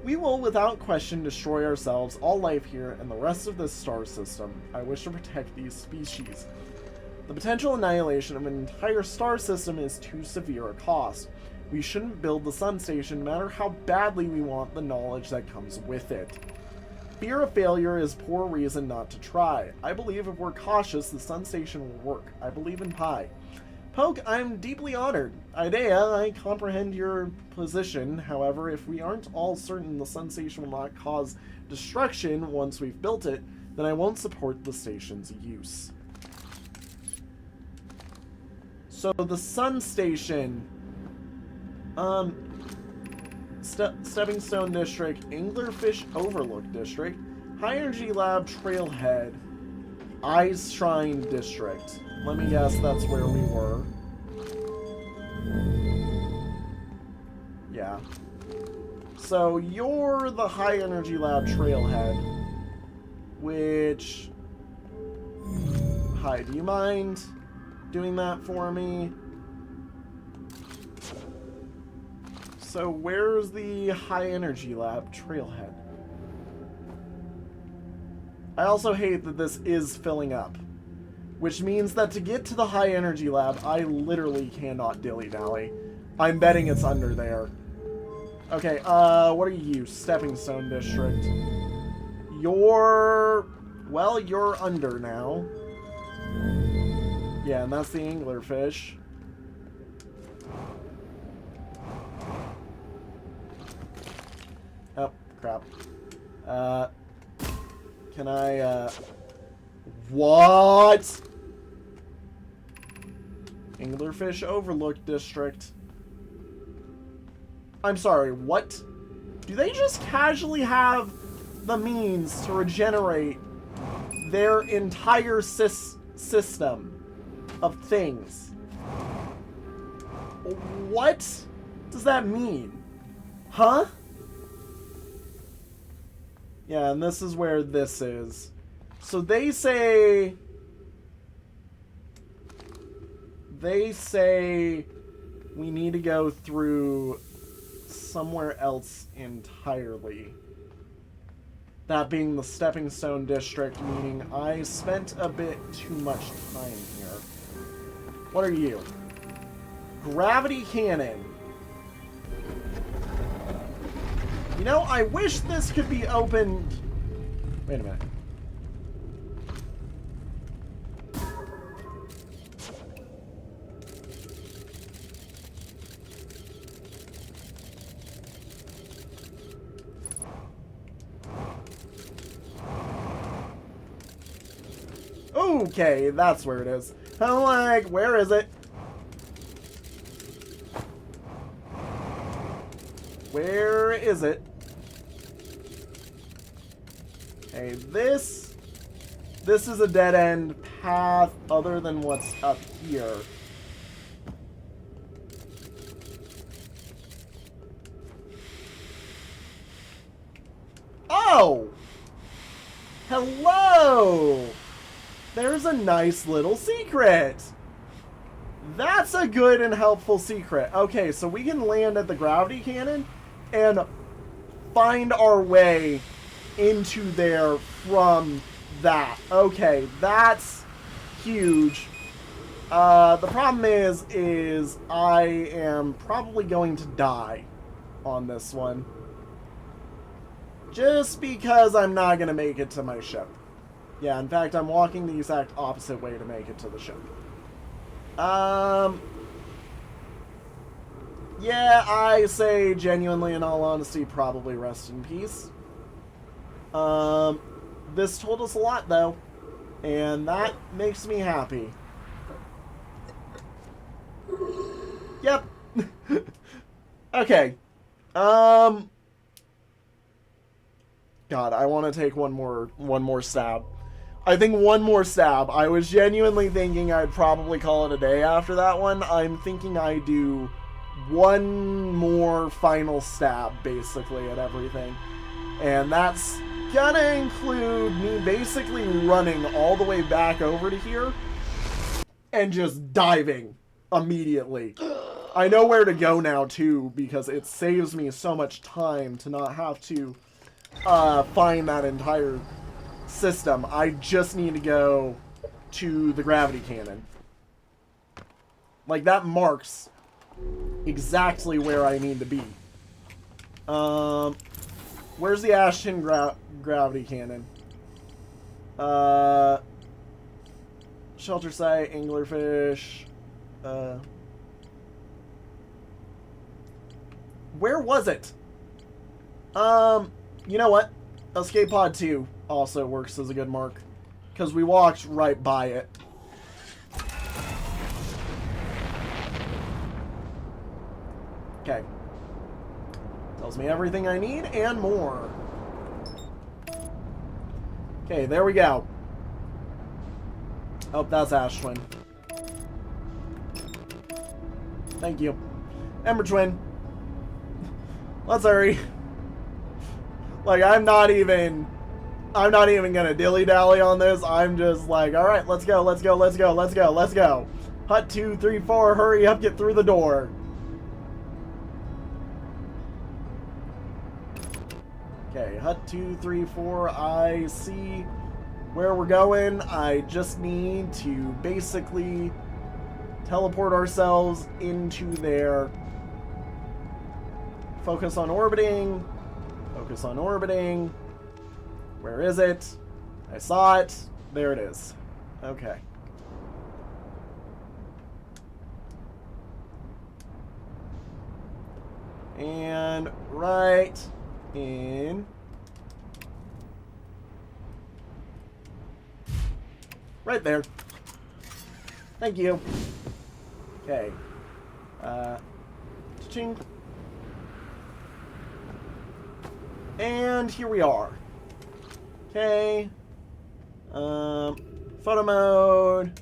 we will without question destroy ourselves, all life here, and the rest of this star system. I wish to protect these species. The potential annihilation of an entire star system is too severe a cost. We shouldn't build the sun station no matter how badly we want the knowledge that comes with it. Fear of failure is poor reason not to try. I believe if we're cautious, the sun station will work. I believe in Pi. Poke, I'm deeply honored. Idea, I comprehend your position. However, if we aren't all certain the sun station will not cause destruction once we've built it, then I won't support the station's use. So the sun station... Stepping Stone District, Anglerfish Overlook District, High Energy Lab Trailhead, Ice Shrine District. Let me guess that's where we were. Yeah. So you're the High Energy Lab Trailhead, which... Hi, do you mind doing that for me? So where's the High Energy Lab Trailhead? I also hate that this is filling up, which means that to get to the High Energy Lab, I literally cannot dilly-dally. I'm betting it's under there. Okay, what are you? Stepping Stone District. You're... well, you're under now. Yeah, and that's the Anglerfish. Oh, crap. Can I, what? Anglerfish Overlook District. I'm sorry, what? Do they just casually have the means to regenerate their entire system of things? What does that mean? Huh? Yeah, and this is where this is. So they say we need to go through somewhere else entirely. That being the Stepping Stone District, meaning I spent a bit too much time here. What are you? Gravity Cannon. You know, I wish this could be opened... Wait a minute. Okay, that's where it is. I'm like, where is it? Where is it? Okay, this is a dead-end path other than what's up here. Oh! Hello! There's a nice little secret! That's a good and helpful secret. Okay, so we can land at the gravity cannon and find our way into there from that. Okay, that's huge. The problem is I am probably going to die on this one. Just because I'm not going to make it to my ship. Yeah, in fact, I'm walking the exact opposite way to make it to the ship. Yeah, I say genuinely, in all honesty, probably rest in peace. This told us a lot, though. And that makes me happy. Yep. Okay. God, I want to take one more stab. I think one more stab. I was genuinely thinking I'd probably call it a day after that one. I'm thinking I do one more final stab, basically, at everything. And that's gonna include me basically running all the way back over to here and just diving immediately. I know where to go now, too, because it saves me so much time to not have to find that entire system. I just need to go to the gravity cannon. Like, that marks exactly where I need to be. Where's the Ashton gravity cannon? Shelter site, anglerfish. Where was it? You know what? Escape Pod 2 also works as a good mark, because we walked right by it. Okay. Tells me everything I need and more. Okay, there we go. Oh, that's Ash Twin. Thank you. Ember Twin. Let's hurry. Like, I'm not even gonna dilly-dally on this. I'm just like, alright, let's go, let's go, let's go, let's go, let's go. Hut 2, 3, 4, hurry up, get through the door. Okay, hut 2, 3, 4, I see where we're going. I just need to basically teleport ourselves into there. Focus on orbiting. Focus on orbiting. Where is it? I saw it. There it is. Okay. And right in. Right there. Thank you. Okay. Ching. And here we are. Okay. Photo mode.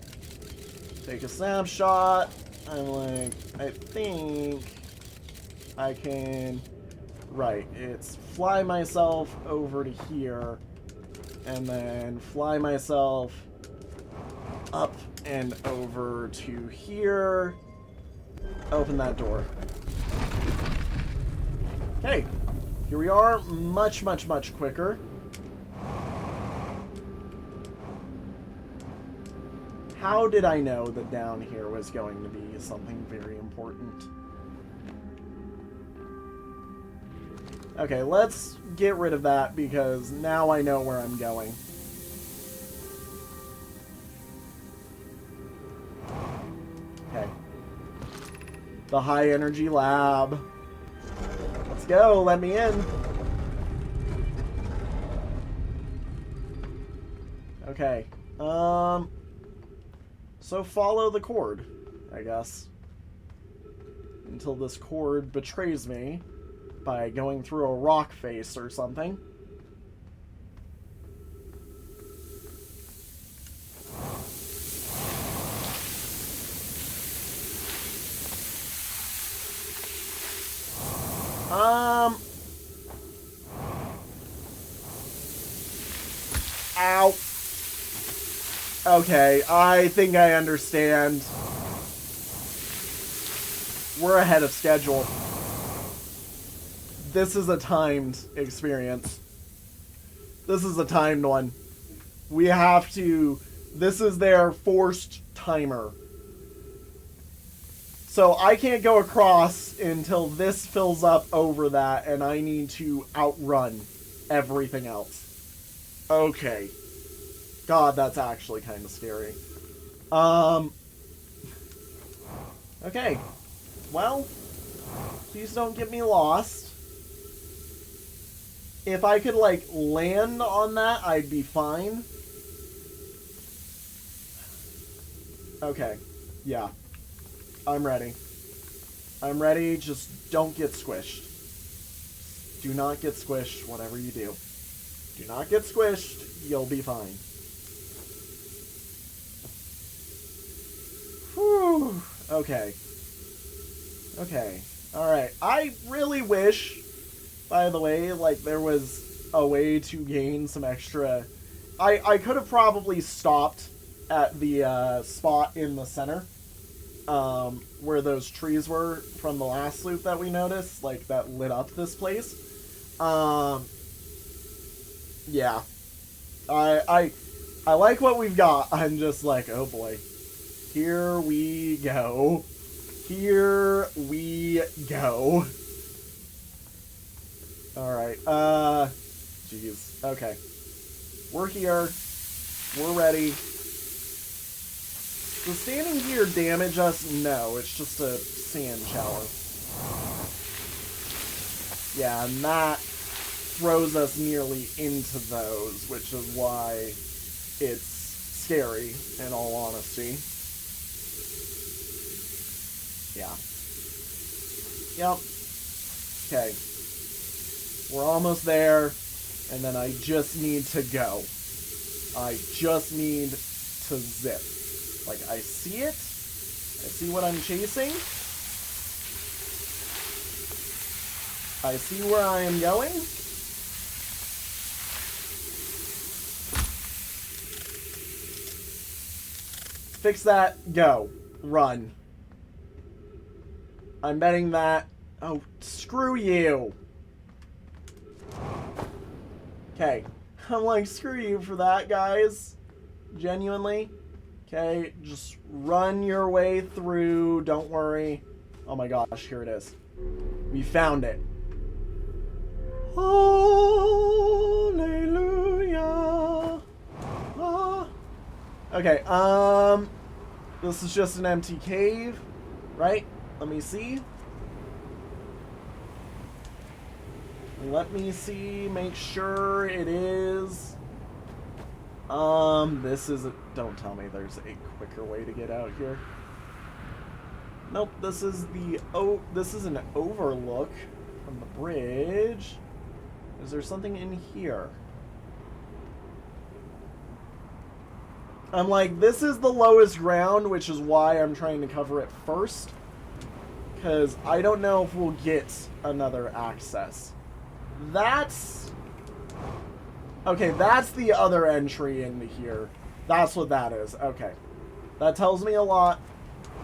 Take a snapshot. I'm like, I think I can... Right, it's fly myself over to here. And then fly myself up and over to here. Open that door. Okay. Here we are. Much, much, much quicker. How did I know that down here was going to be something very important? Okay, let's get rid of that because now I know where I'm going. Okay. The high energy lab. Let's go, let me in. Okay. So follow the cord, I guess. Until this cord betrays me by going through a rock face or something. Ow. Okay, I think I understand. We're ahead of schedule. This is a timed experience. This is a timed one. We have to... This is their forced timer. So I can't go across until this fills up over that, and I need to outrun everything else. Okay. God, that's actually kind of scary. Okay. Well, please don't get me lost. If I could, like, land on that, I'd be fine. Okay. Yeah. I'm ready. I'm ready, just don't get squished. Do not get squished, whatever you do. Do not get squished, you'll be fine. Whew. Okay. Okay. Alright. I really wish, by the way, like, there was a way to gain some extra... I could have probably stopped at the spot in the center. Where those trees were from the last loop that we noticed, like, that lit up this place. Yeah. I like what we've got. I'm just like, oh boy. Here we go. Here we go. Alright, jeez. Okay. We're here. We're ready. Does standing here damage us? No, it's just a sand shower. Yeah, and that throws us nearly into those, which is why it's scary, in all honesty. Yeah. Yep. Okay. We're almost there, and then I just need to go. I just need to zip. Like, I see it. I see what I'm chasing. I see where I am going. Fix that. Go. Run. I'm betting that... Oh, screw you. Okay. I'm like, screw you for that, guys. Genuinely. Okay, just run your way through. Don't worry. Oh my gosh, here it is. We found it. Hallelujah. Ah. Okay, this is just an empty cave, right? Let me see. Let me see, make sure it is. This is a... Don't tell me there's a quicker way to get out here. Nope, this is the... Oh, this is an overlook from the bridge. Is there something in here? I'm like, this is the lowest ground, which is why I'm trying to cover it first. Because I don't know if we'll get another access. That's... Okay, that's the other entry into here. That's what that is. Okay. That tells me a lot.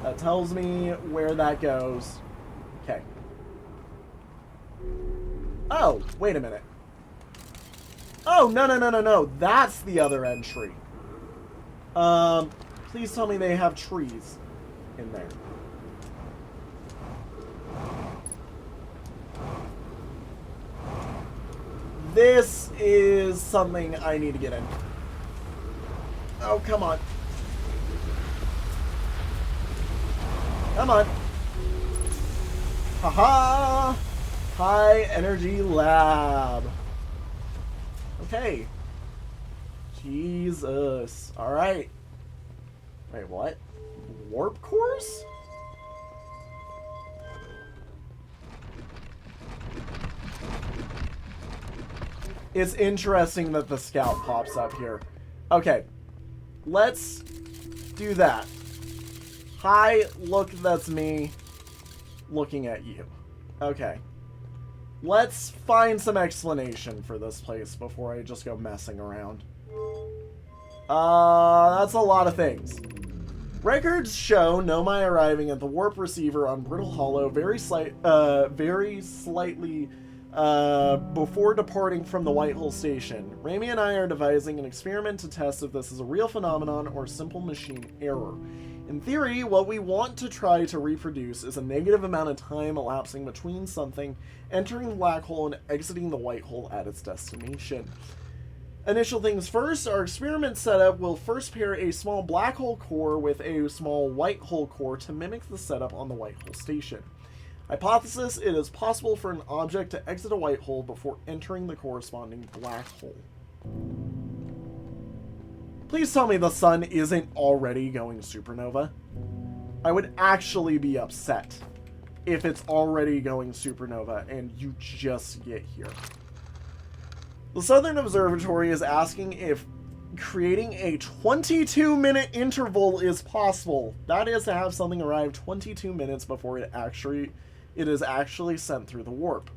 That tells me where that goes. Okay. Oh, wait a minute. Oh, no. That's the other entry. Please tell me they have trees in there. This is something I need to get in. Oh, come on. Come on. Haha! High energy lab. Okay. Jesus. Alright. Wait, what? Warp cores? It's interesting that the scout pops up here. Okay. Let's do that. Hi, look, that's me looking at you. Okay. Let's find some explanation for this place before I just go messing around. That's a lot of things. Records show Nomai arriving at the warp receiver on Brittle Hollow very slightly before departing from the Whitehole station. Raimi and I are devising an experiment to test if this is a real phenomenon or simple machine error. In theory, what we want to try to reproduce is a negative amount of time elapsing between something entering the black hole and exiting the white hole at its destination. Initial things first, our experiment setup will first pair a small black hole core with a small white hole core to mimic the setup on the white hole station. Hypothesis, it is possible for an object to exit a white hole before entering the corresponding black hole. Please tell me the sun isn't already going supernova. I would actually be upset if it's already going supernova and you just get here. The Southern Observatory is asking if creating a 22-minute interval is possible. That is to have something arrive 22 minutes before it is actually sent through the warp.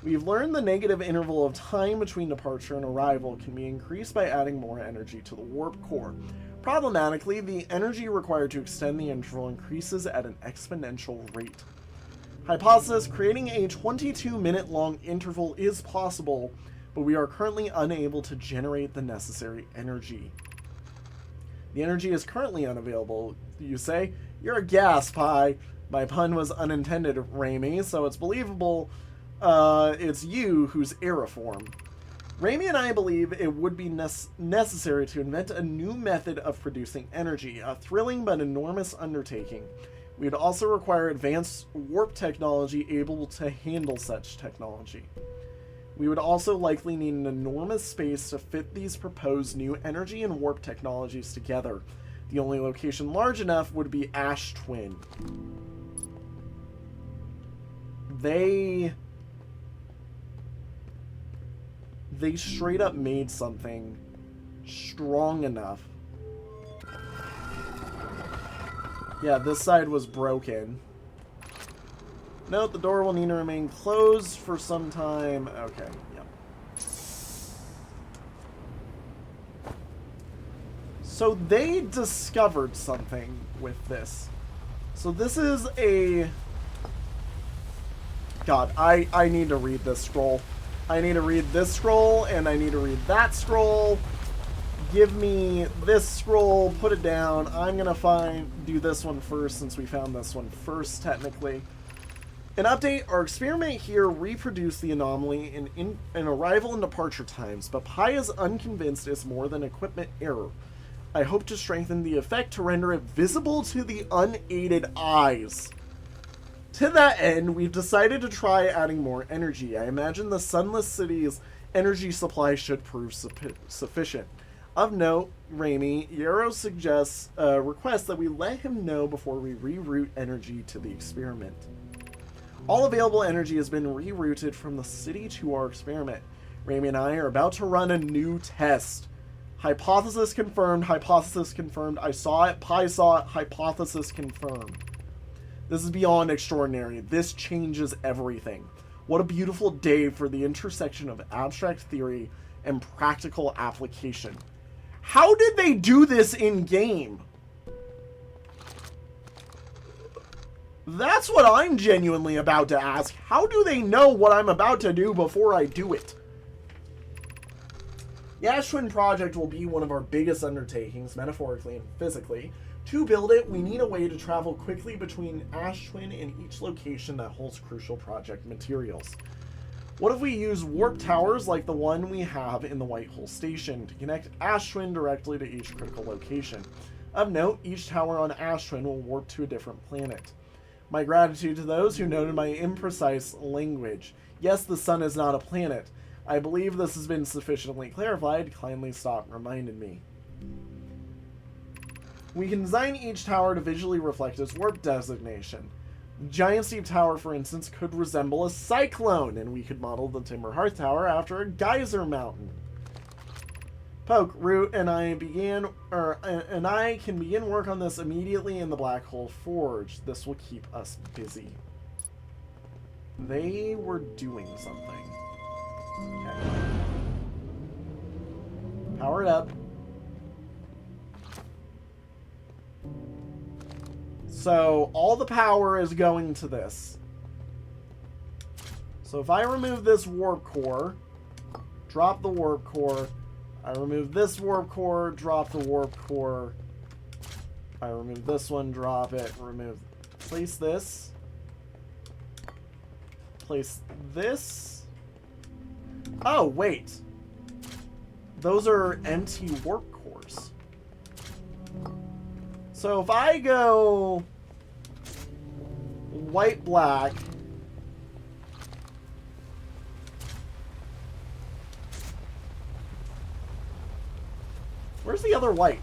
We've learned the negative interval of time between departure and arrival can be increased by adding more energy to the warp core. Problematically, the energy required to extend the interval increases at an exponential rate. Hypothesis, creating a 22-minute long interval is possible, but we are currently unable to generate the necessary energy. The energy is currently unavailable, you say? You're a gas pie. My pun was unintended, Raimi, so it's believable it's you who's aeriform. Raimi and I believe it would be necessary to invent a new method of producing energy, a thrilling but enormous undertaking. We would also require advanced warp technology able to handle such technology. We would also likely need an enormous space to fit these proposed new energy and warp technologies together. The only location large enough would be Ash Twin. They straight up made something strong enough. Yeah, this side was broken. Note, the door will need to remain closed for some time. Okay, yep. So they discovered something with this. So this is a... God, I need to read this scroll. I need to read this scroll, and I need to read that scroll. Give me this scroll, put it down. I'm gonna do this one first, since we found this one first, technically. An update, our experiment here reproduced the anomaly in arrival and departure times, but Pi is unconvinced it's more than equipment error. I hope to strengthen the effect to render it visible to the unaided eyes. To that end, we've decided to try adding more energy. I imagine the Sunless City's energy supply should prove sufficient. Of note, Raimi, Yarrow requests that we let him know before we reroute energy to the experiment. All available energy has been rerouted from the city to our experiment. Raimi and I are about to run a new test. Hypothesis confirmed, hypothesis confirmed. I saw it, Pi saw it, hypothesis confirmed. This is beyond extraordinary. This changes everything. What a beautiful day for the intersection of abstract theory and practical application. How did they do this in-game? That's what I'm genuinely about to ask. How do they know what I'm about to do before I do it? The Ash Twin project will be one of our biggest undertakings, metaphorically and physically. To build it, we need a way to travel quickly between Ash Twin and each location that holds crucial project materials. What if we use warp towers like the one we have in the White Hole Station to connect Ash Twin directly to each critical location? Of note, each tower on Ash Twin will warp to a different planet. My gratitude to those who noted my imprecise language. Yes, the sun is not a planet. I believe this has been sufficiently clarified. Kindly stop reminding me. We can design each tower to visually reflect its warp designation. The Giant Steep Tower, for instance, could resemble a cyclone, and we could model the Timber Hearth Tower after a geyser mountain. Poke, Root, and I can begin work on this immediately in the Black Hole Forge. This will keep us busy. They were doing something. Okay. Power it up. So all the power is going to this. So if I remove this warp core, drop the warp core, I remove this warp core, drop the warp core, I remove this one, drop it, place this, place this. Oh, wait. Those are empty warp cores. So if I go white, black, where's the other white?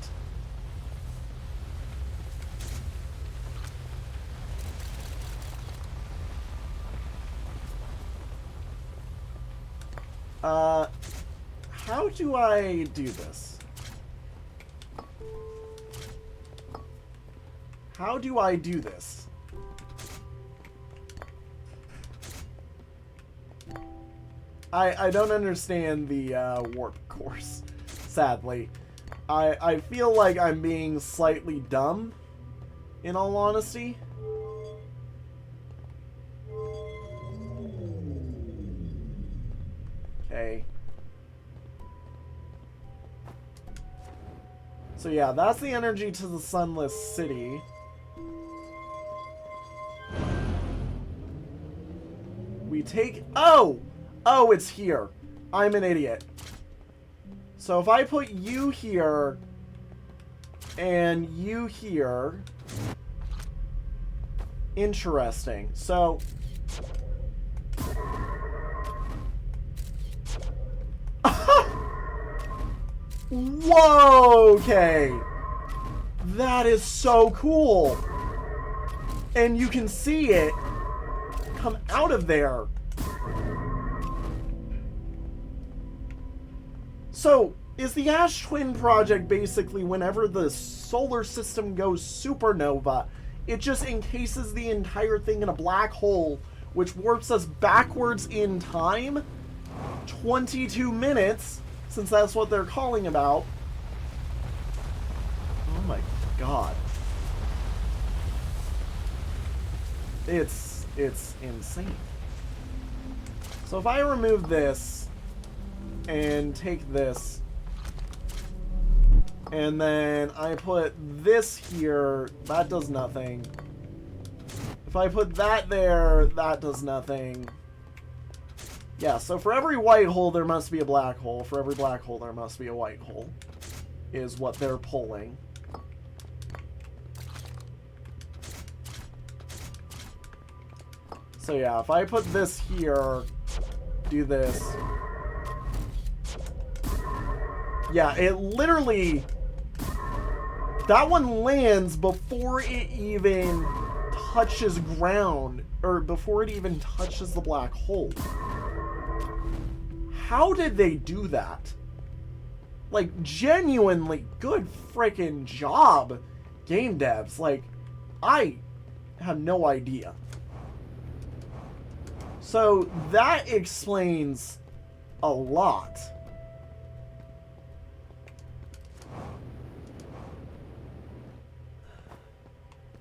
How do I do this? How do I do this? I don't understand the warp course, sadly. I feel like I'm being slightly dumb, in all honesty. Okay. So yeah, that's the energy to the Sunless City. We take... Oh! Oh, it's here. I'm an idiot. So if I put you here and you here... Interesting. So... Whoa! Okay. That is so cool. And you can see it come out of there. So, is the Ash Twin project basically whenever the solar system goes supernova, it just encases the entire thing in a black hole, which warps us backwards in time? 22 minutes, since that's what they're calling about. Oh my god. It's insane. So if I remove this and take this and then I put this here, that does nothing. If I put that there, that does nothing. Yeah, so for every white hole there must be a black hole. For every black hole there must be a white hole, is what they're pulling. So yeah, if I put this here, do this. Yeah, it literally... That one lands before it even touches ground, or before it even touches the black hole. How did they do that? Like, genuinely good freaking job, game devs. Like, I have no idea. So, that explains a lot.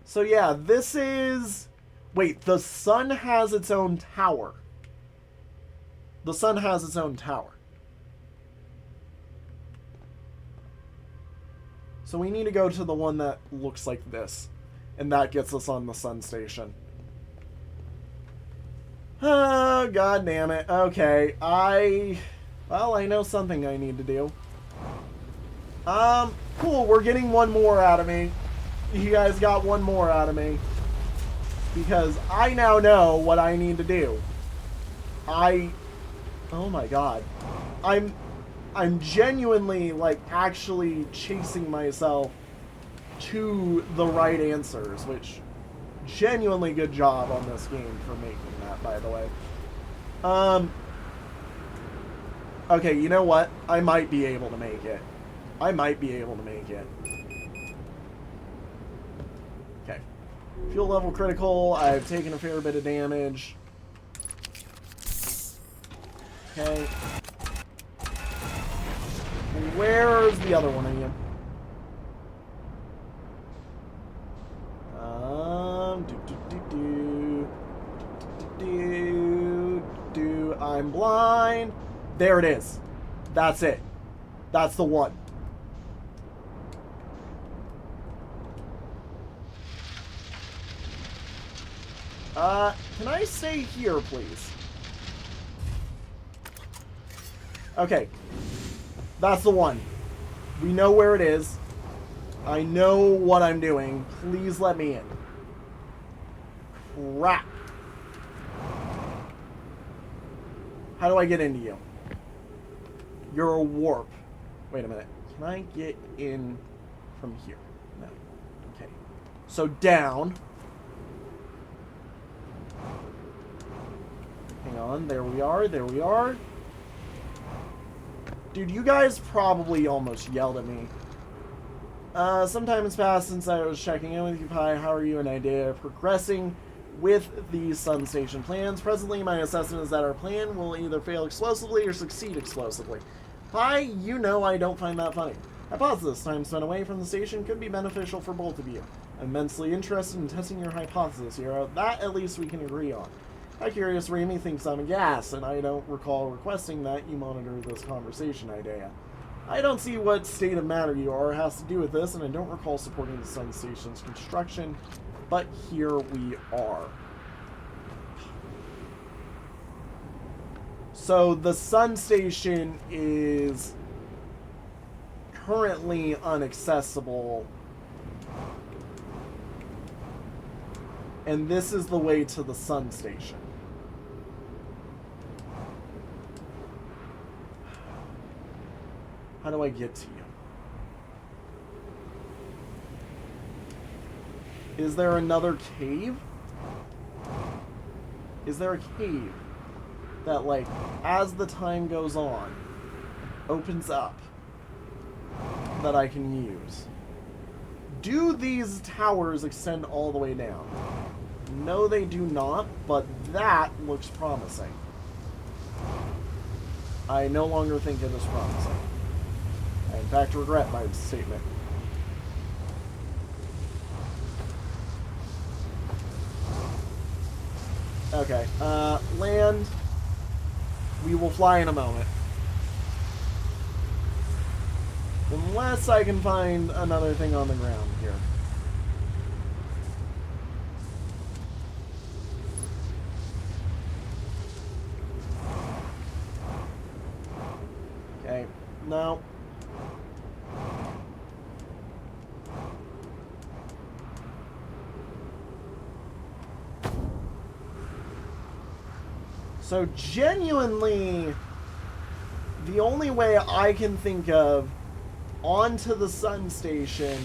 So yeah, this is... Wait, the sun has its own tower. The sun has its own tower. So we need to go to the one that looks like this. And that gets us on the sun station. Oh, god damn it. Okay, well, I know something I need to do. Cool, we're getting one more out of me. You guys got one more out of me. Because I now know what I need to do. Oh my god. I'm genuinely, like, actually chasing myself to the right answers, which, genuinely good job on this game for making that, by the way. Okay, you know what? I might be able to make it. I might be able to make it. Okay. Fuel level critical. I've taken a fair bit of damage. Okay. Where's the other one again? I'm blind. There it is. That's it. That's the one. Can I stay here, please? Okay. That's the one. We know where it is. I know what I'm doing. Please let me in. Crap. How do I get into you? You're a warp. Wait a minute. Can I get in from here? No. Okay. So down. Hang on. There we are. There we are. Dude, you guys probably almost yelled at me. Some time has passed since I was checking in with you, Pi. How are you and I progressing with these sun station plans? Presently, my assessment is that our plan will either fail explosively or succeed explosively. Pi, you know I don't find that funny. Hypothesis. Time spent away from the station could be beneficial for both of you. I'm immensely interested in testing your hypothesis here. That, at least, we can agree on. My curious Rami thinks I'm a gas, and I don't recall requesting that you monitor this conversation idea. I don't see what state of matter you are has to do with this, and I don't recall supporting the sun station's construction, but here we are. So the sun station is currently inaccessible, and this is the way to the sun station. How do I get to you? Is there another cave? Is there a cave that, like, as the time goes on, opens up that I can use? Do these towers extend all the way down? No, they do not, but that looks promising. I no longer think it is promising. I, in fact, regret my statement. Okay, land. We will fly in a moment. Unless I can find another thing on the ground here. Okay, no. So genuinely, the only way I can think of onto the sun station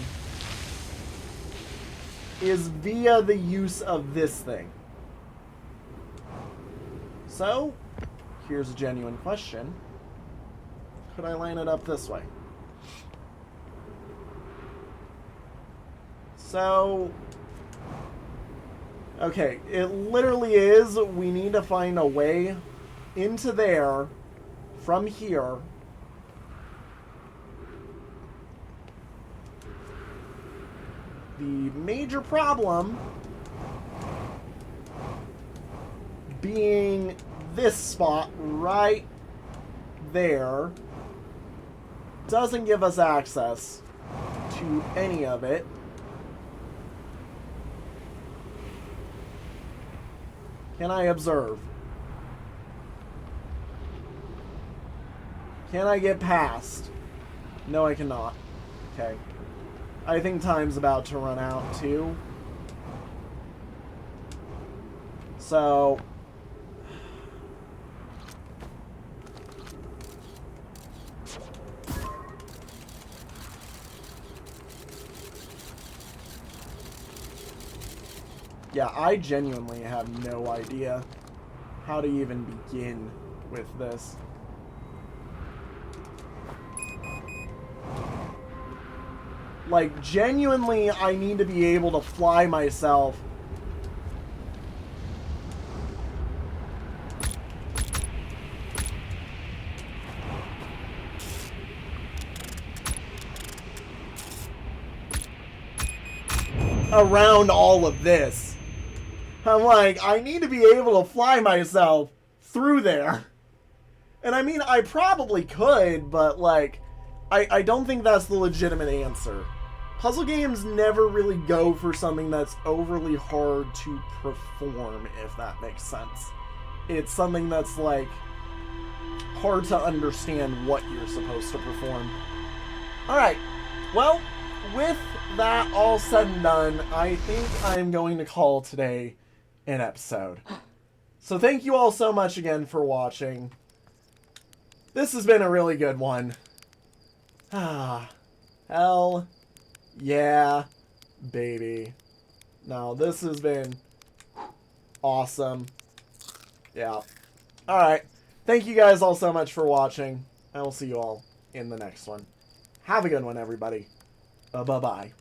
is via the use of this thing. So, here's a genuine question. Could I line it up this way? So, okay, it literally is, we need to find a way into there from here. The major problem being this spot right there doesn't give us access to any of it. Can I observe? Can I get past? No, I cannot. Okay. I think time's about to run out, too. So... yeah, I genuinely have no idea how to even begin with this. Like, genuinely, I need to be able to fly myself. Around all of this. I'm like, I need to be able to fly myself through there. And I mean, I probably could, but like, I don't think that's the legitimate answer. Puzzle games never really go for something that's overly hard to perform, if that makes sense. It's something that's like, hard to understand what you're supposed to perform. Alright, well, with that all said and done, I think I'm going to call today an episode. So thank you all so much again for watching. This has been a really good one. Ah, hell yeah, baby. Now, this has been awesome. Yeah. Alright. Thank you guys all so much for watching. I will see you all in the next one. Have a good one, everybody. Bye-bye.